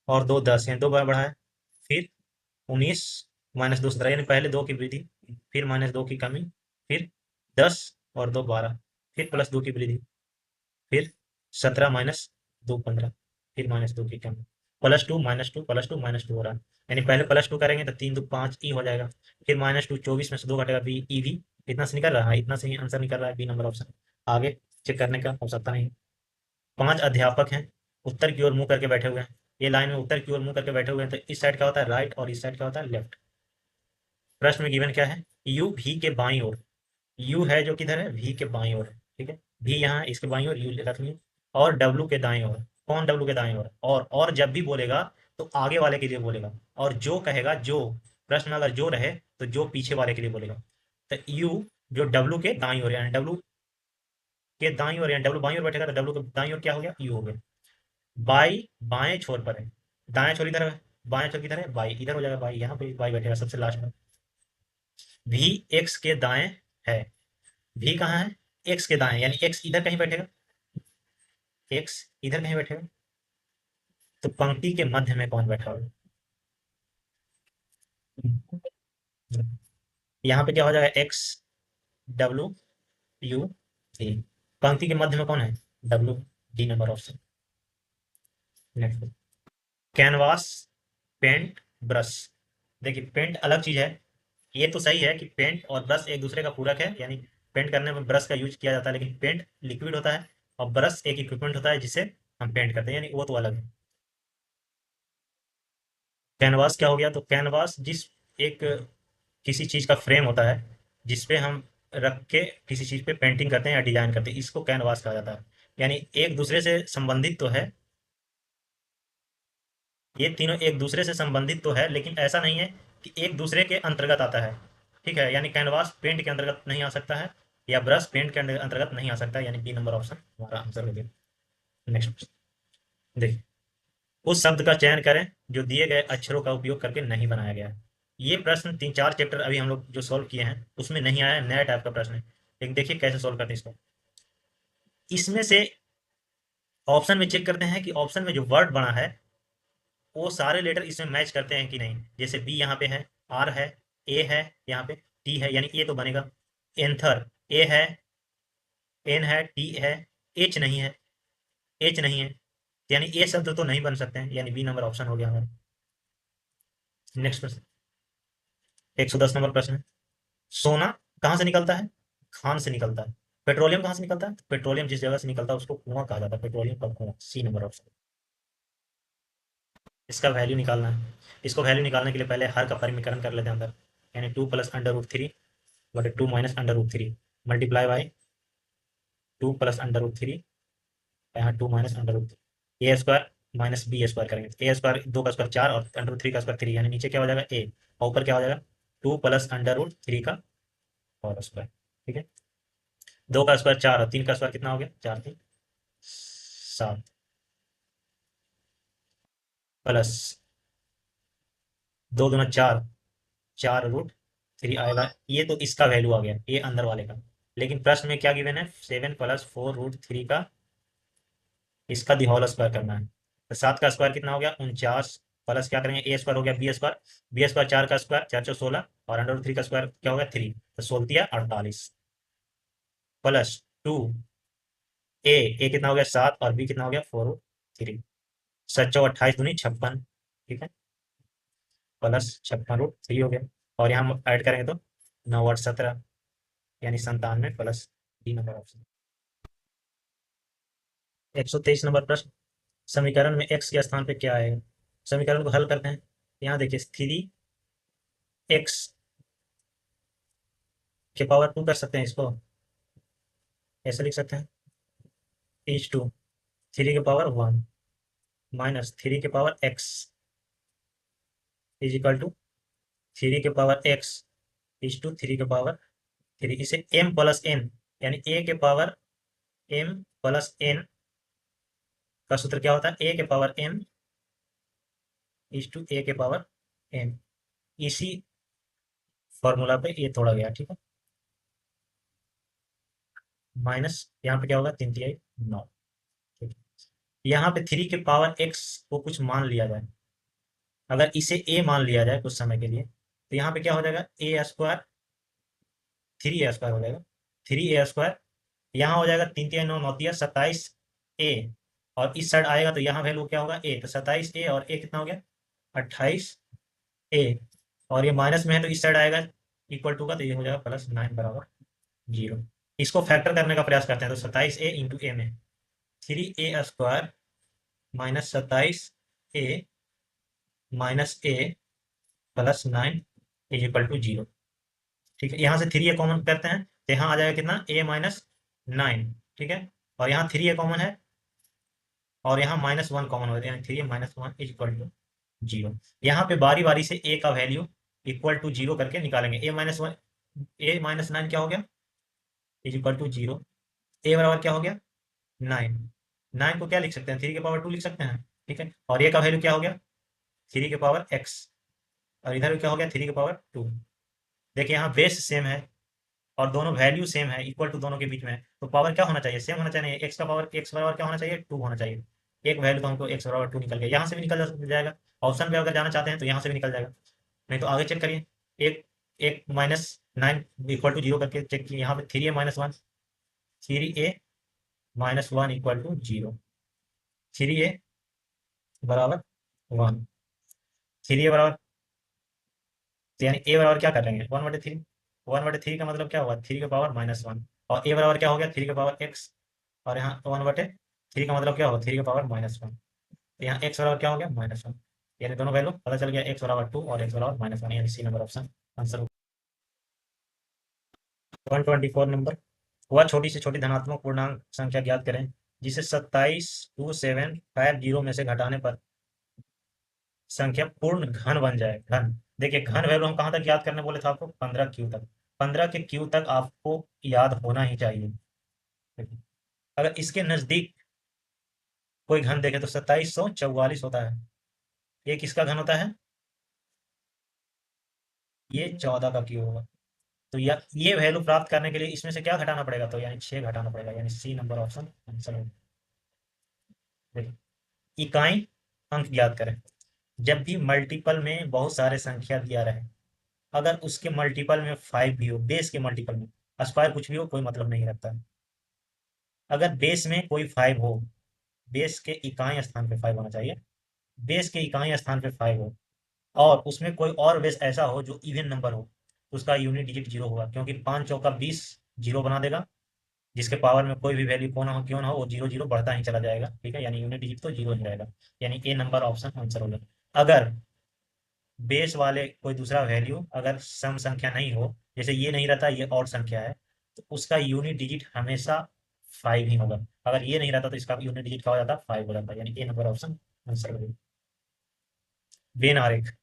और 2 10, यानी 2 बार बढ़ा है, फिर 19 माइनस 2 17, यानी पहले 2 की वृद्धि, फिर माइनस 2 की कमी, फिर 10 और 2 12, फिर प्लस 2 की वृद्धि, फिर 17 माइनस 2 15, फिर माइनस 2 की कमी, +2 -2 +2 -2 हो रहा है, यानी पहले +2 करेंगे तो 3 2 5 ई हो जाएगा, फिर -2 24 में से 2 घटेगा बी ई वी, इतना से निकल रहा है, इतना से ही आंसर निकल रहा है, बी नंबर ऑप्शन। आगे चेक करने का आवश्यकता नहीं। 5 अध्यापक हैं, उत्तर की ओर मुंह करके बैठे हुए हैं, ये लाइन में उत्तर की ओर मुंह करके बैठे हुए हैं, तो इस साइड क्या होता है राइट और इस साइड क्या होता है लेफ्ट। प्रश्न में गिवन क्या है, यू भी के बाईं ओर, यू है जो किधर है, वी के बाईं ओर है, ठीक है, वी यहाँ है, इसके बाईं ओर यू रख लिया, और डब्लू के दाईं ओर, कौन डब्लू के दाईं ओर, और जब भी बोलेगा तो आगे वाले के लिए बोलेगा, और जो कहेगा जो, प्रश्न में अगर जो रहे तो जो पीछे वाले के लिए बोलेगा, तो यू जो डब्लू के दाईं ओर, यानी डब्लू के दाईं ओर, यानी डब्लू बाईं ओर बैठेगा तो डब्लू के दाईं ओर क्या हो गया, यू हो गया। बाई बाएं छोर पर है, दाएं छोर इधर है, बाएं छोर किधर है, बाई इधर हो जाएगा, बाई यहाँ पे बाई बैठेगा सबसे लास्ट में। भी एक्स के दाएं है, भी कहाँ है, एक्स के दाएं, यानी एक्स इधर कहीं बैठेगा, एक्स इधर कहीं बैठेगा, तो पंक्ति के मध्य में कौन बैठा होगा, यहाँ पे क्या हो जाएगा, एक्स डब्लू यू वी, पंक्ति के मध्य में कौन है, W, D number option. Next, canvas, paint, brush. देखिए पेंट अलग चीज है, ये तो सही है कि पेंट और ब्रश एक दूसरे का पूरक है, यानी पेंट करने में ब्रश का यूज किया जाता है, लेकिन पेंट लिक्विड होता है और ब्रश एक इक्विपमेंट होता है जिससे हम पेंट करते हैं, यानी वो तो अलग है। कैनवास क्या हो गया, तो कैनवास जिस एक किसी चीज का फ्रेम होता है जिसपे हम रख के किसी चीज पे पेंटिंग करते हैं या डिजाइन करते हैं, इसको कैनवास कहा जाता है, यानी एक दूसरे से संबंधित तो है, ये तीनों एक दूसरे से संबंधित तो है, लेकिन ऐसा नहीं है कि एक दूसरे के अंतर्गत आता है, ठीक है, यानी कैनवास पेंट के अंतर्गत नहीं आ सकता है, या ब्रश पेंट के अंतर्गत नहीं आ सकता है, यानी बी नंबर ऑप्शन हमारा आंसर हो गया। नेक्स्ट देखिए, उस शब्द का चयन करें जो दिए गए अक्षरों का उपयोग करके नहीं बनाया गया है। ये प्रश्न 3 4 चैप्टर अभी हम लोग जो सॉल्व किए हैं उसमें नहीं आया, नया टाइप का प्रश्न है, लेकिन देखिए कैसे सॉल्व करते हैं इसको। इसमें से ऑप्शन में चेक करते हैं कि ऑप्शन में जो वर्ड बना है वो सारे लेटर इसमें मैच करते हैं कि नहीं, जैसे बी यहाँ पे है, आर है, ए है, यहाँ पे टी है, यानी ए तो बनेगा, एंथर ए है, एन है, टी है, एच नहीं है, एच नहीं है, यानी ए शब्द तो नहीं बन सकते हैं, यानी बी नंबर ऑप्शन हो गया हमारा। नेक्स्ट प्रश्न, 110 नंबर प्रश्न है, सोना कहाँ से निकलता है? खान से निकलता है। पेट्रोलियम कहाँ से निकलता है? तो पेट्रोलियम जिस जगह से निकलता है उसको कुआं कहा जाता है, पेट्रोलियम का कुआं, सी नंबर ऑप्शन। इसका वैल्यू निकालना है। इसको वैल्यू निकालने के लिए पहले हर का परिमीकरण कर लेते हैं अंदर, यानी 2 + √3 / 2 - √3 मल्टीप्लाई बाई 2 + √3, यहाँ 2 - √3, ए स्क्वायर माइनस बी स्क्वायर करेंगे। ए स्क्वायर 2 का स्क्वायर 4 और √3 का स्क्वायर 3, यानी नीचे क्या हो जाएगा ए, और ऊपर क्या हो जाएगा 2 + √3 का होल स्क्वायर। ठीक है, 2 का स्क्वायर 4 और 3 का स्क्वायर कितना हो गया, 4 3 7, प्लस 2 दूना 4, 4√3 आएगा। ये तो इसका वैल्यू आ गया, ये अंदर वाले का। लेकिन प्रश्न में क्या गिवन है, 7 + 4√3 का इसका दी होल स्क्वायर करना है। तो 7 का स्क्वायर कितना हो गया 49, प्लस क्या करेंगे ए स्क्वायर हो गया बी स्क्वायर, बी स्क्वायर 4 का स्क्वायर 4 4 16, और √3 का स्क्वायर क्या हो गया 3, तो 16 दिया 48, प्लस 2, ए कितना हो गया 7 और बी कितना हो गया 4√3, 7 चौ 28 दूनी 56। ठीक है, प्लस 56√3 हो गया, और यहाँ हम ऐड करेंगे तो 9 8 17, यानी 97 प्लस 3 नंबर ऑप्शन। 123 नंबर प्रश्न, समीकरण में x के स्थान पे क्या आएगा? समीकरण को हल करते हैं। यहाँ देखिए 3x के पावर 2 कर सकते हैं, इसको ऐसे लिख सकते हैं, इज टू 3 के पावर 1 माइनस 3 के power x is equal to 3 के पावर x इज टू 3 के पावर 3। इसे m प्लस n, यानी a के पावर m प्लस n का सूत्र क्या होता है, a के power m is to a के पावर n। इसी फॉर्मूला पे ये तोड़ा गया। ठीक है, माइनस यहाँ पे क्या होगा 3 3 9। ठीक है, यहाँ पे 3 के पावर x को कुछ मान लिया जाए, अगर इसे a मान लिया जाए कुछ समय के लिए, तो यहाँ पे क्या हो जाएगा ए स्क्वायर 3a² हो जाएगा, 3a²। यहाँ हो जाएगा 3 3 9 9 27a, और इस साइड आएगा तो यहाँ वैल्यू क्या होगा a, तो 27a और a कितना हो गया 28a, और ये माइनस में है तो इस साइड आएगा इक्वल टू का, तो ये हो जाएगा +9 बराबर 0। इसको फैक्टर करने का प्रयास करते हैं, तो 27a इंटू ए में 3a² minus 27a minus a plus 9 is equal to 0। ठीक है, यहाँ से 3a कॉमन करते हैं तो यहाँ आ जाएगा कितना a-9। ठीक है, और यहाँ 3a कॉमन है, और यहाँ -1 कॉमन हो जाता है, यानी 3a - 1 इज इक्वल टू 0। यहाँ पे बारी बारी से a का वैल्यू इक्वल टू 0 करके निकालेंगे। a-1 a-9 क्या हो गया इज इक्वल टू 0, a बराबर क्या हो गया 9। 9 को क्या लिख सकते हैं 3 के पावर 2 लिख सकते हैं। ठीक है, और a का वैल्यू क्या हो गया 3 के पावर x, और इधर क्या हो गया 3 के पावर 2। देखिए यहाँ बेस सेम है और दोनों वैल्यू सेम है, इक्वल टू दोनों के बीच में है, तो पावर क्या होना चाहिए सेम होना चाहिए। एक्स का पावर एक्स बराबर क्या होना चाहिए 2 होना चाहिए। एक वैल्यू तो हमको x बराबर 2 निकल गया, यहाँ से भी निकल जाएगा। ऑप्शन पे अगर जाना चाहते हैं तो यहाँ से भी निकल जाएगा, नहीं तो आगे चेक करिए। एक एक -9 इक्वल टू 0 करके चेक किए, यहाँ पे 3a - 1, 3a - 1 equal to 0, 3a बराबर 1, 3a बराबर, तो यानी a बराबर क्या कर रहे हैं 1/3। 1/3 का मतलब क्या हुआ 3 के पावर -1, और a बराबर क्या हो गया 3 के पावर x, और यहाँ 1/3 का मतलब क्या होगा 3 के पावर -1, तो यहाँ x बराबर क्या हो गया -1, यानी दोनों वैल्यू पता चल गया, x बराबर 2 और x बराबर -1, यानी C number option answer. 124 number, वह छोटी से छोटी धनात्मक पूर्णांक संख्या ज्ञात करें जिसे 27,275 में से घटाने पर संख्या पूर्ण घन बन जाए। घन, देखिए घन वैल्यू हम कहाँ तक याद करने बोले थे आपको 15 क्यू तक, 15 के क्यू तक आपको याद होना ही चाहिए। देखिए, अगर इसके नजदीक कोई घन देखे तो 2744 होता है, ये किसका घन होता है ये 14 का क्यू होगा। तो ये वैल्यू प्राप्त करने के लिए इसमें से क्या घटाना पड़ेगा, तो यानी 6 घटाना पड़ेगा, यानी सी नंबर ऑप्शन आंसर होगा। देखिए, इकाई अंक ज्ञात करें, जब भी मल्टीपल में बहुत सारे संख्या दिया रहे, अगर उसके मल्टीपल में 5 भी हो, बेस के मल्टीपल में, स्क्वायर कुछ भी हो कोई मतलब नहीं रखता है। अगर बेस में कोई 5 हो, बेस के इकाई स्थान पे 5 होना चाहिए, बेस के इकाई स्थान पे 5 हो, और उसमें कोई और बेस ऐसा हो जो इवन नंबर हो, तो उसका यूनिट डिजिट 0 होगा, क्योंकि 5 चौका 20 जीरो बना देगा, जिसके पावर में कोई भी वैल्यू क्यों ना हो वो जीरो जीरो बढ़ता ही चला जाएगा। ठीक है, यानी यूनिट डिजिट तो जीरो ही रहेगा, यानी ए नंबर ऑप्शन आंसर होगा। अगर बेस वाले कोई दूसरा वैल्यू अगर सम संख्या नहीं हो, जैसे ये नहीं रहता, ये और संख्या है, तो उसका यूनिट डिजिट हमेशा 5 ही होगा। अगर ये नहीं रहता तो इसका यूनिट डिजिट क्या हो जाता, 5 हो जाता, यानी ए नंबर ऑप्शन आंसर होगा। वेन आरेख,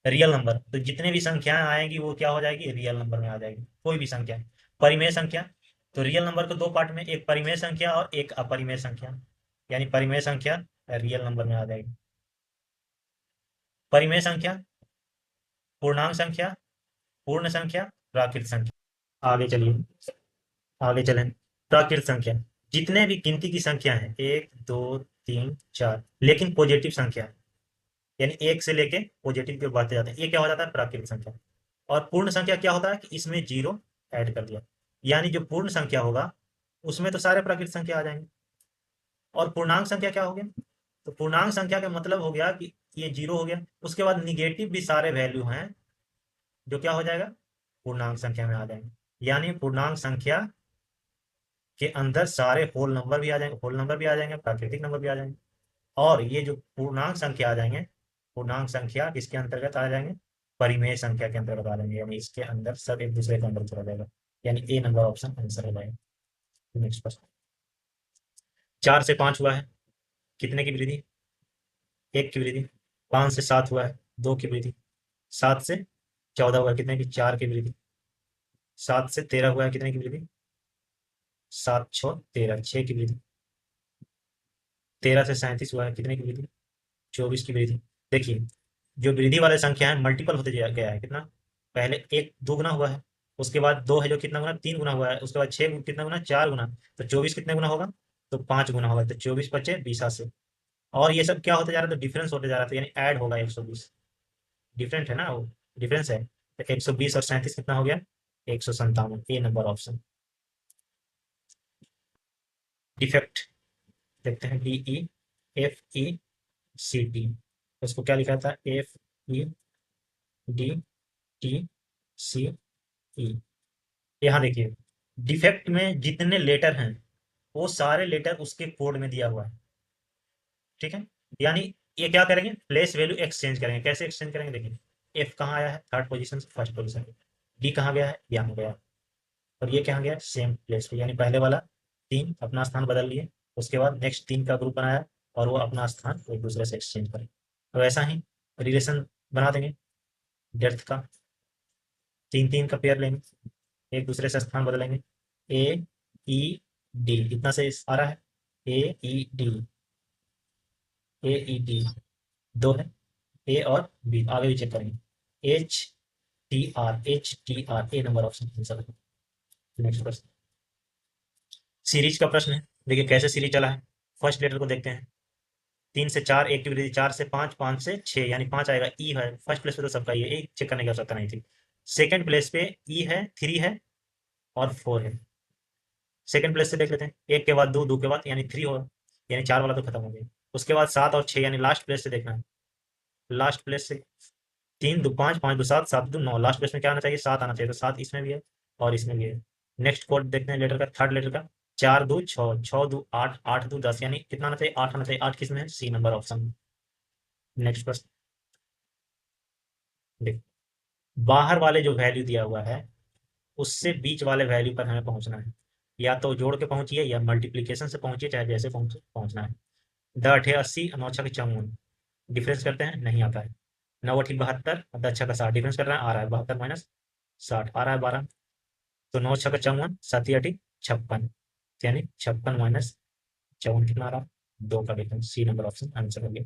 रियल नंबर, तो जितने भी संख्याएं आएंगी वो क्या हो जाएगी, रियल नंबर में आ जाएगी, कोई भी संख्या। परिमेय संख्या, तो रियल नंबर को दो पार्ट में, एक परिमेय संख्या और एक अपरिमेय संख्या, यानी परिमेय संख्या रियल नंबर में आ जाएगी। परिमेय संख्या, पूर्णांक संख्या, पूर्ण संख्या, प्राकृत संख्या। आगे चलिए, आगे चलें। प्राकृत संख्या, जितने भी गिनती की संख्या है, 1 2 3 4, लेकिन पॉजिटिव संख्या है, यानी एक से लेके पॉजिटिव के बढ़ते जाते हैं, ये क्या हो जाता है, प्राकृत संख्या। और पूर्ण संख्या क्या होता है कि इसमें जीरो ऐड कर दिया, यानी जो पूर्ण संख्या होगा उसमें तो सारे प्राकृत संख्या आ जाएंगे। और पूर्णांक संख्या क्या हो गया, तो पूर्णांक संख्या का मतलब हो गया कि ये जीरो हो गया, उसके बाद निगेटिव भी सारे वैल्यू हैं जो क्या हो जाएगा, पूर्णांक संख्या में आ जाएंगे, यानी पूर्णांक संख्या के अंदर सारे होल नंबर भी आ जाएंगे, होल नंबर भी आ जाएंगे, प्राकृतिक नंबर भी आ जाएंगे। और ये जो पूर्णांक संख्या आ जाएंगे, पूर्णांक संख्या किसके अंतर्गत आ जाएंगे, परिमेय संख्या के अंतर्गत आ जाएंगे, यानी इसके अंदर सब एक दूसरे के अंदर चला जाएगा, यानी ए नंबर ऑप्शन आंसर हो जाएगा। नेक्स्ट क्वेश्चन, 4 से 5 हुआ है, कितने की वृद्धि, 1 की वृद्धि। 5 से 7 हुआ है, 2 की वृद्धि। 7 से 14 हुआ है, कितने की, 4 की वृद्धि। 7 से 13 हुआ है, कितने की वृद्धि, 7 6 13, 6 की वृद्धि। 13 से 37 हुआ है, कितने की वृद्धि, 24 की वृद्धि। देखिए, जो वृद्धि वाले संख्या है मल्टीपल होते गया है, कितना, पहले एक 2 गुना हुआ है, उसके बाद 2 है जो कितना गुना, 3 गुना हुआ है, उसके बाद 6 कितना गुना, 4 गुना, तो 24 कितने गुना होगा, तो 5 गुना होगा, तो 24 × 5 = 20। और ये सब क्या होते जा रहा है, तो डिफरेंस होते जा रहा था, यानी ऐड होगा 120, डिफरेंट है ना वो, डिफरेंस है, तो 120 और 37 कितना हो गया, 157, ए नंबर ऑप्शन। डिफेक्ट देखते हैं, DEFECT, उसको क्या लिखा था, FEDTCE। यहाँ देखिए, डिफेक्ट में जितने लेटर हैं वो सारे लेटर उसके कोड में दिया हुआ है, ठीक है, यानी ये क्या करेंगे, प्लेस वैल्यू एक्सचेंज करेंगे, कैसे एक्सचेंज करेंगे, देखिए एफ कहाँ आया है, थर्ड पोजीशन से फर्स्ट पोजीशन, डी कहाँ गया है, यहाँ गया, और ये कहाँ गया, सेम प्लेस पे, यानी पहले वाला 3 अपना स्थान बदल लिए, उसके बाद नेक्स्ट 3 का ग्रुप बनाया और वो अपना स्थान एक दूसरे से एक्सचेंज करें। तो ऐसा ही रिलेशन बना देंगे डेप्थ का, 3 3 का पेयर लेंगे, एक दूसरे से स्थान बदलेंगे, AED इतना से आ रहा है, AED, AED 2 है, ए और बी आगे भी चेक करेंगे, HTR ए नंबर ऑप्शन आंसर है। नेक्स्ट क्वेश्चन, सीरीज का प्रश्न है, देखिए कैसे सीरीज चला है। फर्स्ट लेटर को देखते हैं, 3 से 4 एक की वृद्धि, 4 से 5, 5 से 6, यानी 5 आएगा, ई है फर्स्ट प्लेस पे, तो सबका ये एक चेक करने की आवश्यकता नहीं थी। सेकंड प्लेस पे ई है, 3 है और 4 है। सेकंड प्लेस से देख लेते हैं, एक के बाद दो, दो के बाद यानी 3 होगा, यानी 4 वाला तो खत्म हो गया। उसके बाद 7 और 6, यानी लास्ट प्लेस से देखना है, लास्ट प्लेस से 3 2 5, 5 2 7, 7 2 9, लास्ट प्लेस में क्या आना चाहिए, 7 आना चाहिए, तो 7 इसमें भी है और इसमें भी है। नेक्स्ट कोड देखते हैं लेटर का, थर्ड लेटर का, 4 2 6, 6 2 8, 8 2 10, यानी कितना आना चाहिए, 8 आना चाहिए, 8 किसमें है, C number option. Next question देख, बाहर वाले जो वैल्यू दिया हुआ है उससे बीच वाले वैल्यू पर हमें पहुंचना है, या तो जोड़ के पहुंचिए या मल्टीप्लीकेशन से पहुंचिए, चाहे जैसे पहुंचना है। 10 8 80, 9 6 54, डिफरेंस करते हैं, नहीं आता है। 9 8 72, 10 6 60, डिफरेंस कर रहे हैं, आ रहा है 72 माइनस 60, आ रहा है 12, तो 9 6 54, 7 8 56, यानी 56 माइनस 54 कितना आ रहा है, 2 का difference, C number option answer हो गया।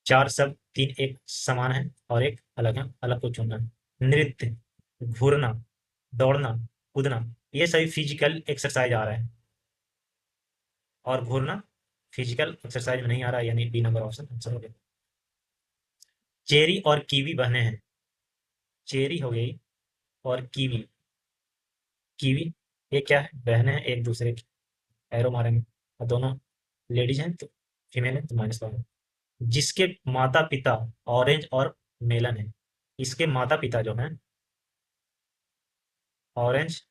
4 सब 3 एक समान है और एक अलग है, अलग को चुनना है। नृत्य, घूरना, दौड़ना, कूदना, ये सभी फिजिकल एक्सरसाइज आ रहा है, और घूरना फिजिकल एक्सरसाइज में नहीं आ रहा है, यानी बी नंबर ऑप्शन आंसर हो गया। चेरी और कीवी बहने हैं, चेरी हो गई और कीवी, कीवी ये क्या है, बहनें हैं एक दूसरे की, एरो मारेंगे, और दोनों लेडीज हैं तो फीमेल है तो -1। जिसके माता पिता ऑरेंज और मेलन है, इसके माता पिता जो हैं ऑरेंज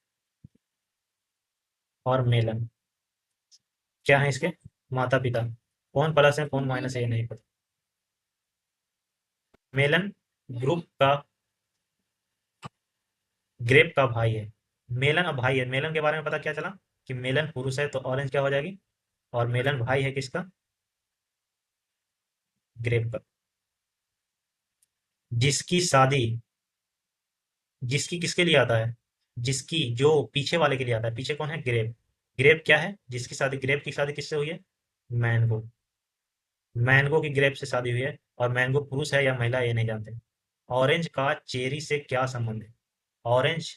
और मेलन, क्या है इसके माता पिता, कौन प्लस है कौन माइनस है ये नहीं पता। मेलन ग्रुप का, ग्रेप का भाई है, मेलन अब भाई है। मेलन के बारे में पता क्या चला कि मेलन पुरुष है तो ऑरेंज क्या हो जाएगी, और मेलन भाई है किसका, ग्रेप का। जिसकी शादी, जिसकी किसके लिए आता है, जिसकी जो पीछे वाले के लिए आता है, पीछे कौन है, ग्रेप। ग्रेप क्या है, जिसकी शादी, ग्रेप की शादी किससे हुई है, मैंगो। मैंगो की ग्रेप से शादी हुई है, और मैंगो पुरुष है या महिला ये नहीं जानते। ऑरेंज का चेरी से क्या संबंध है, ऑरेंज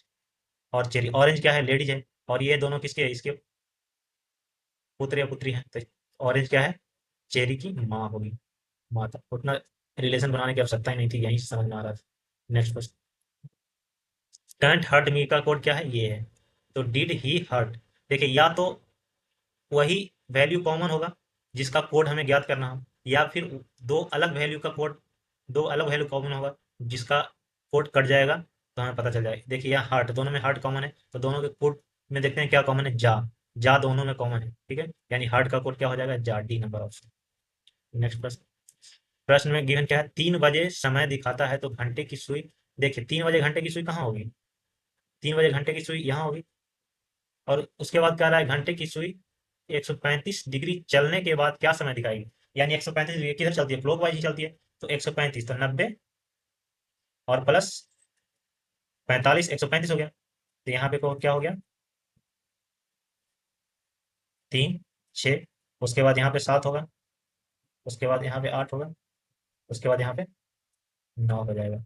और चेरी, ऑरेंज क्या है, लेडीज है, और ये दोनों किसके है, इसके पुत्र या पुत्री हैं, तो ऑरेंज क्या है, चेरी की माँ होगी, माता। उतना रिलेशन बनाने की आवश्यकता ही नहीं थी, यहीं से समझ में आ रहा था। Next question, can't hurt me का कोड क्या है, ये है। तो डिड ही हर्ट, देखिए या तो वही वैल्यू कॉमन होगा जिसका कोड हमें ज्ञात करना हो, या फिर दो अलग वैल्यू का कोड, दो अलग वैल्यू कॉमन होगा जिसका कोड कट जाएगा तो हमें पता चल जाएगा। देखिए यहाँ हार्ट, दोनों में हार्ट कॉमन है तो दोनों के कोड में देखते हैं क्या कॉमन है, जा। जा दोनों में कॉमन है, ठीक है, यानी हार्ट का कोड क्या हो जाएगा, जा, डी नंबर ऑप्शन। नेक्स्ट प्रश्न, प्रश्न में गिवन क्या है, 3 बजे समय दिखाता है तो घंटे की सुई, देखिए 3 बजे घंटे की सुई कहाँ होगी, 3 बजे घंटे की सुई यहाँ होगी, और उसके बाद क्या रहा है, घंटे की सुई 135 डिग्री चलने के बाद क्या समय दिखाएगी, यानी 135 डिग्री किधर चलती है, क्लॉक वाइज ही चलती है, तो 135 तो 90 और प्लस 45, 135 हो गया। तो यहाँ पे क्या हो गया, 3, 6, उसके बाद यहाँ पे 7 होगा, उसके बाद यहाँ पे 8 होगा, उसके बाद यहाँ पे 9 हो जाएगा।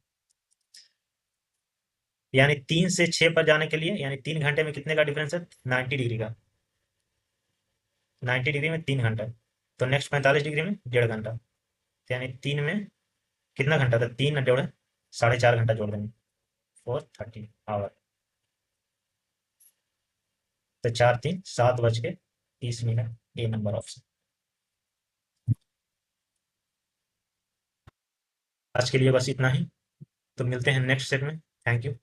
यानी 3 से 6 पर जाने के लिए, यानी 3 घंटे में कितने का डिफरेंस है, 90 डिग्री का, 90 डिग्री में 3 घंटा, तो नेक्स्ट 45 डिग्री में 1.5 घंटा, तो यानी 3 में कितना घंटा था, 3 जोड़े 4.5 घंटा जोड़ देंगे, 4:30 आवर, तो 4 3 7 बज के 30 मिनट, ए नंबर ऑप्शन। आज के लिए बस इतना ही, तो मिलते हैं नेक्स्ट सेट में, थैंक यू।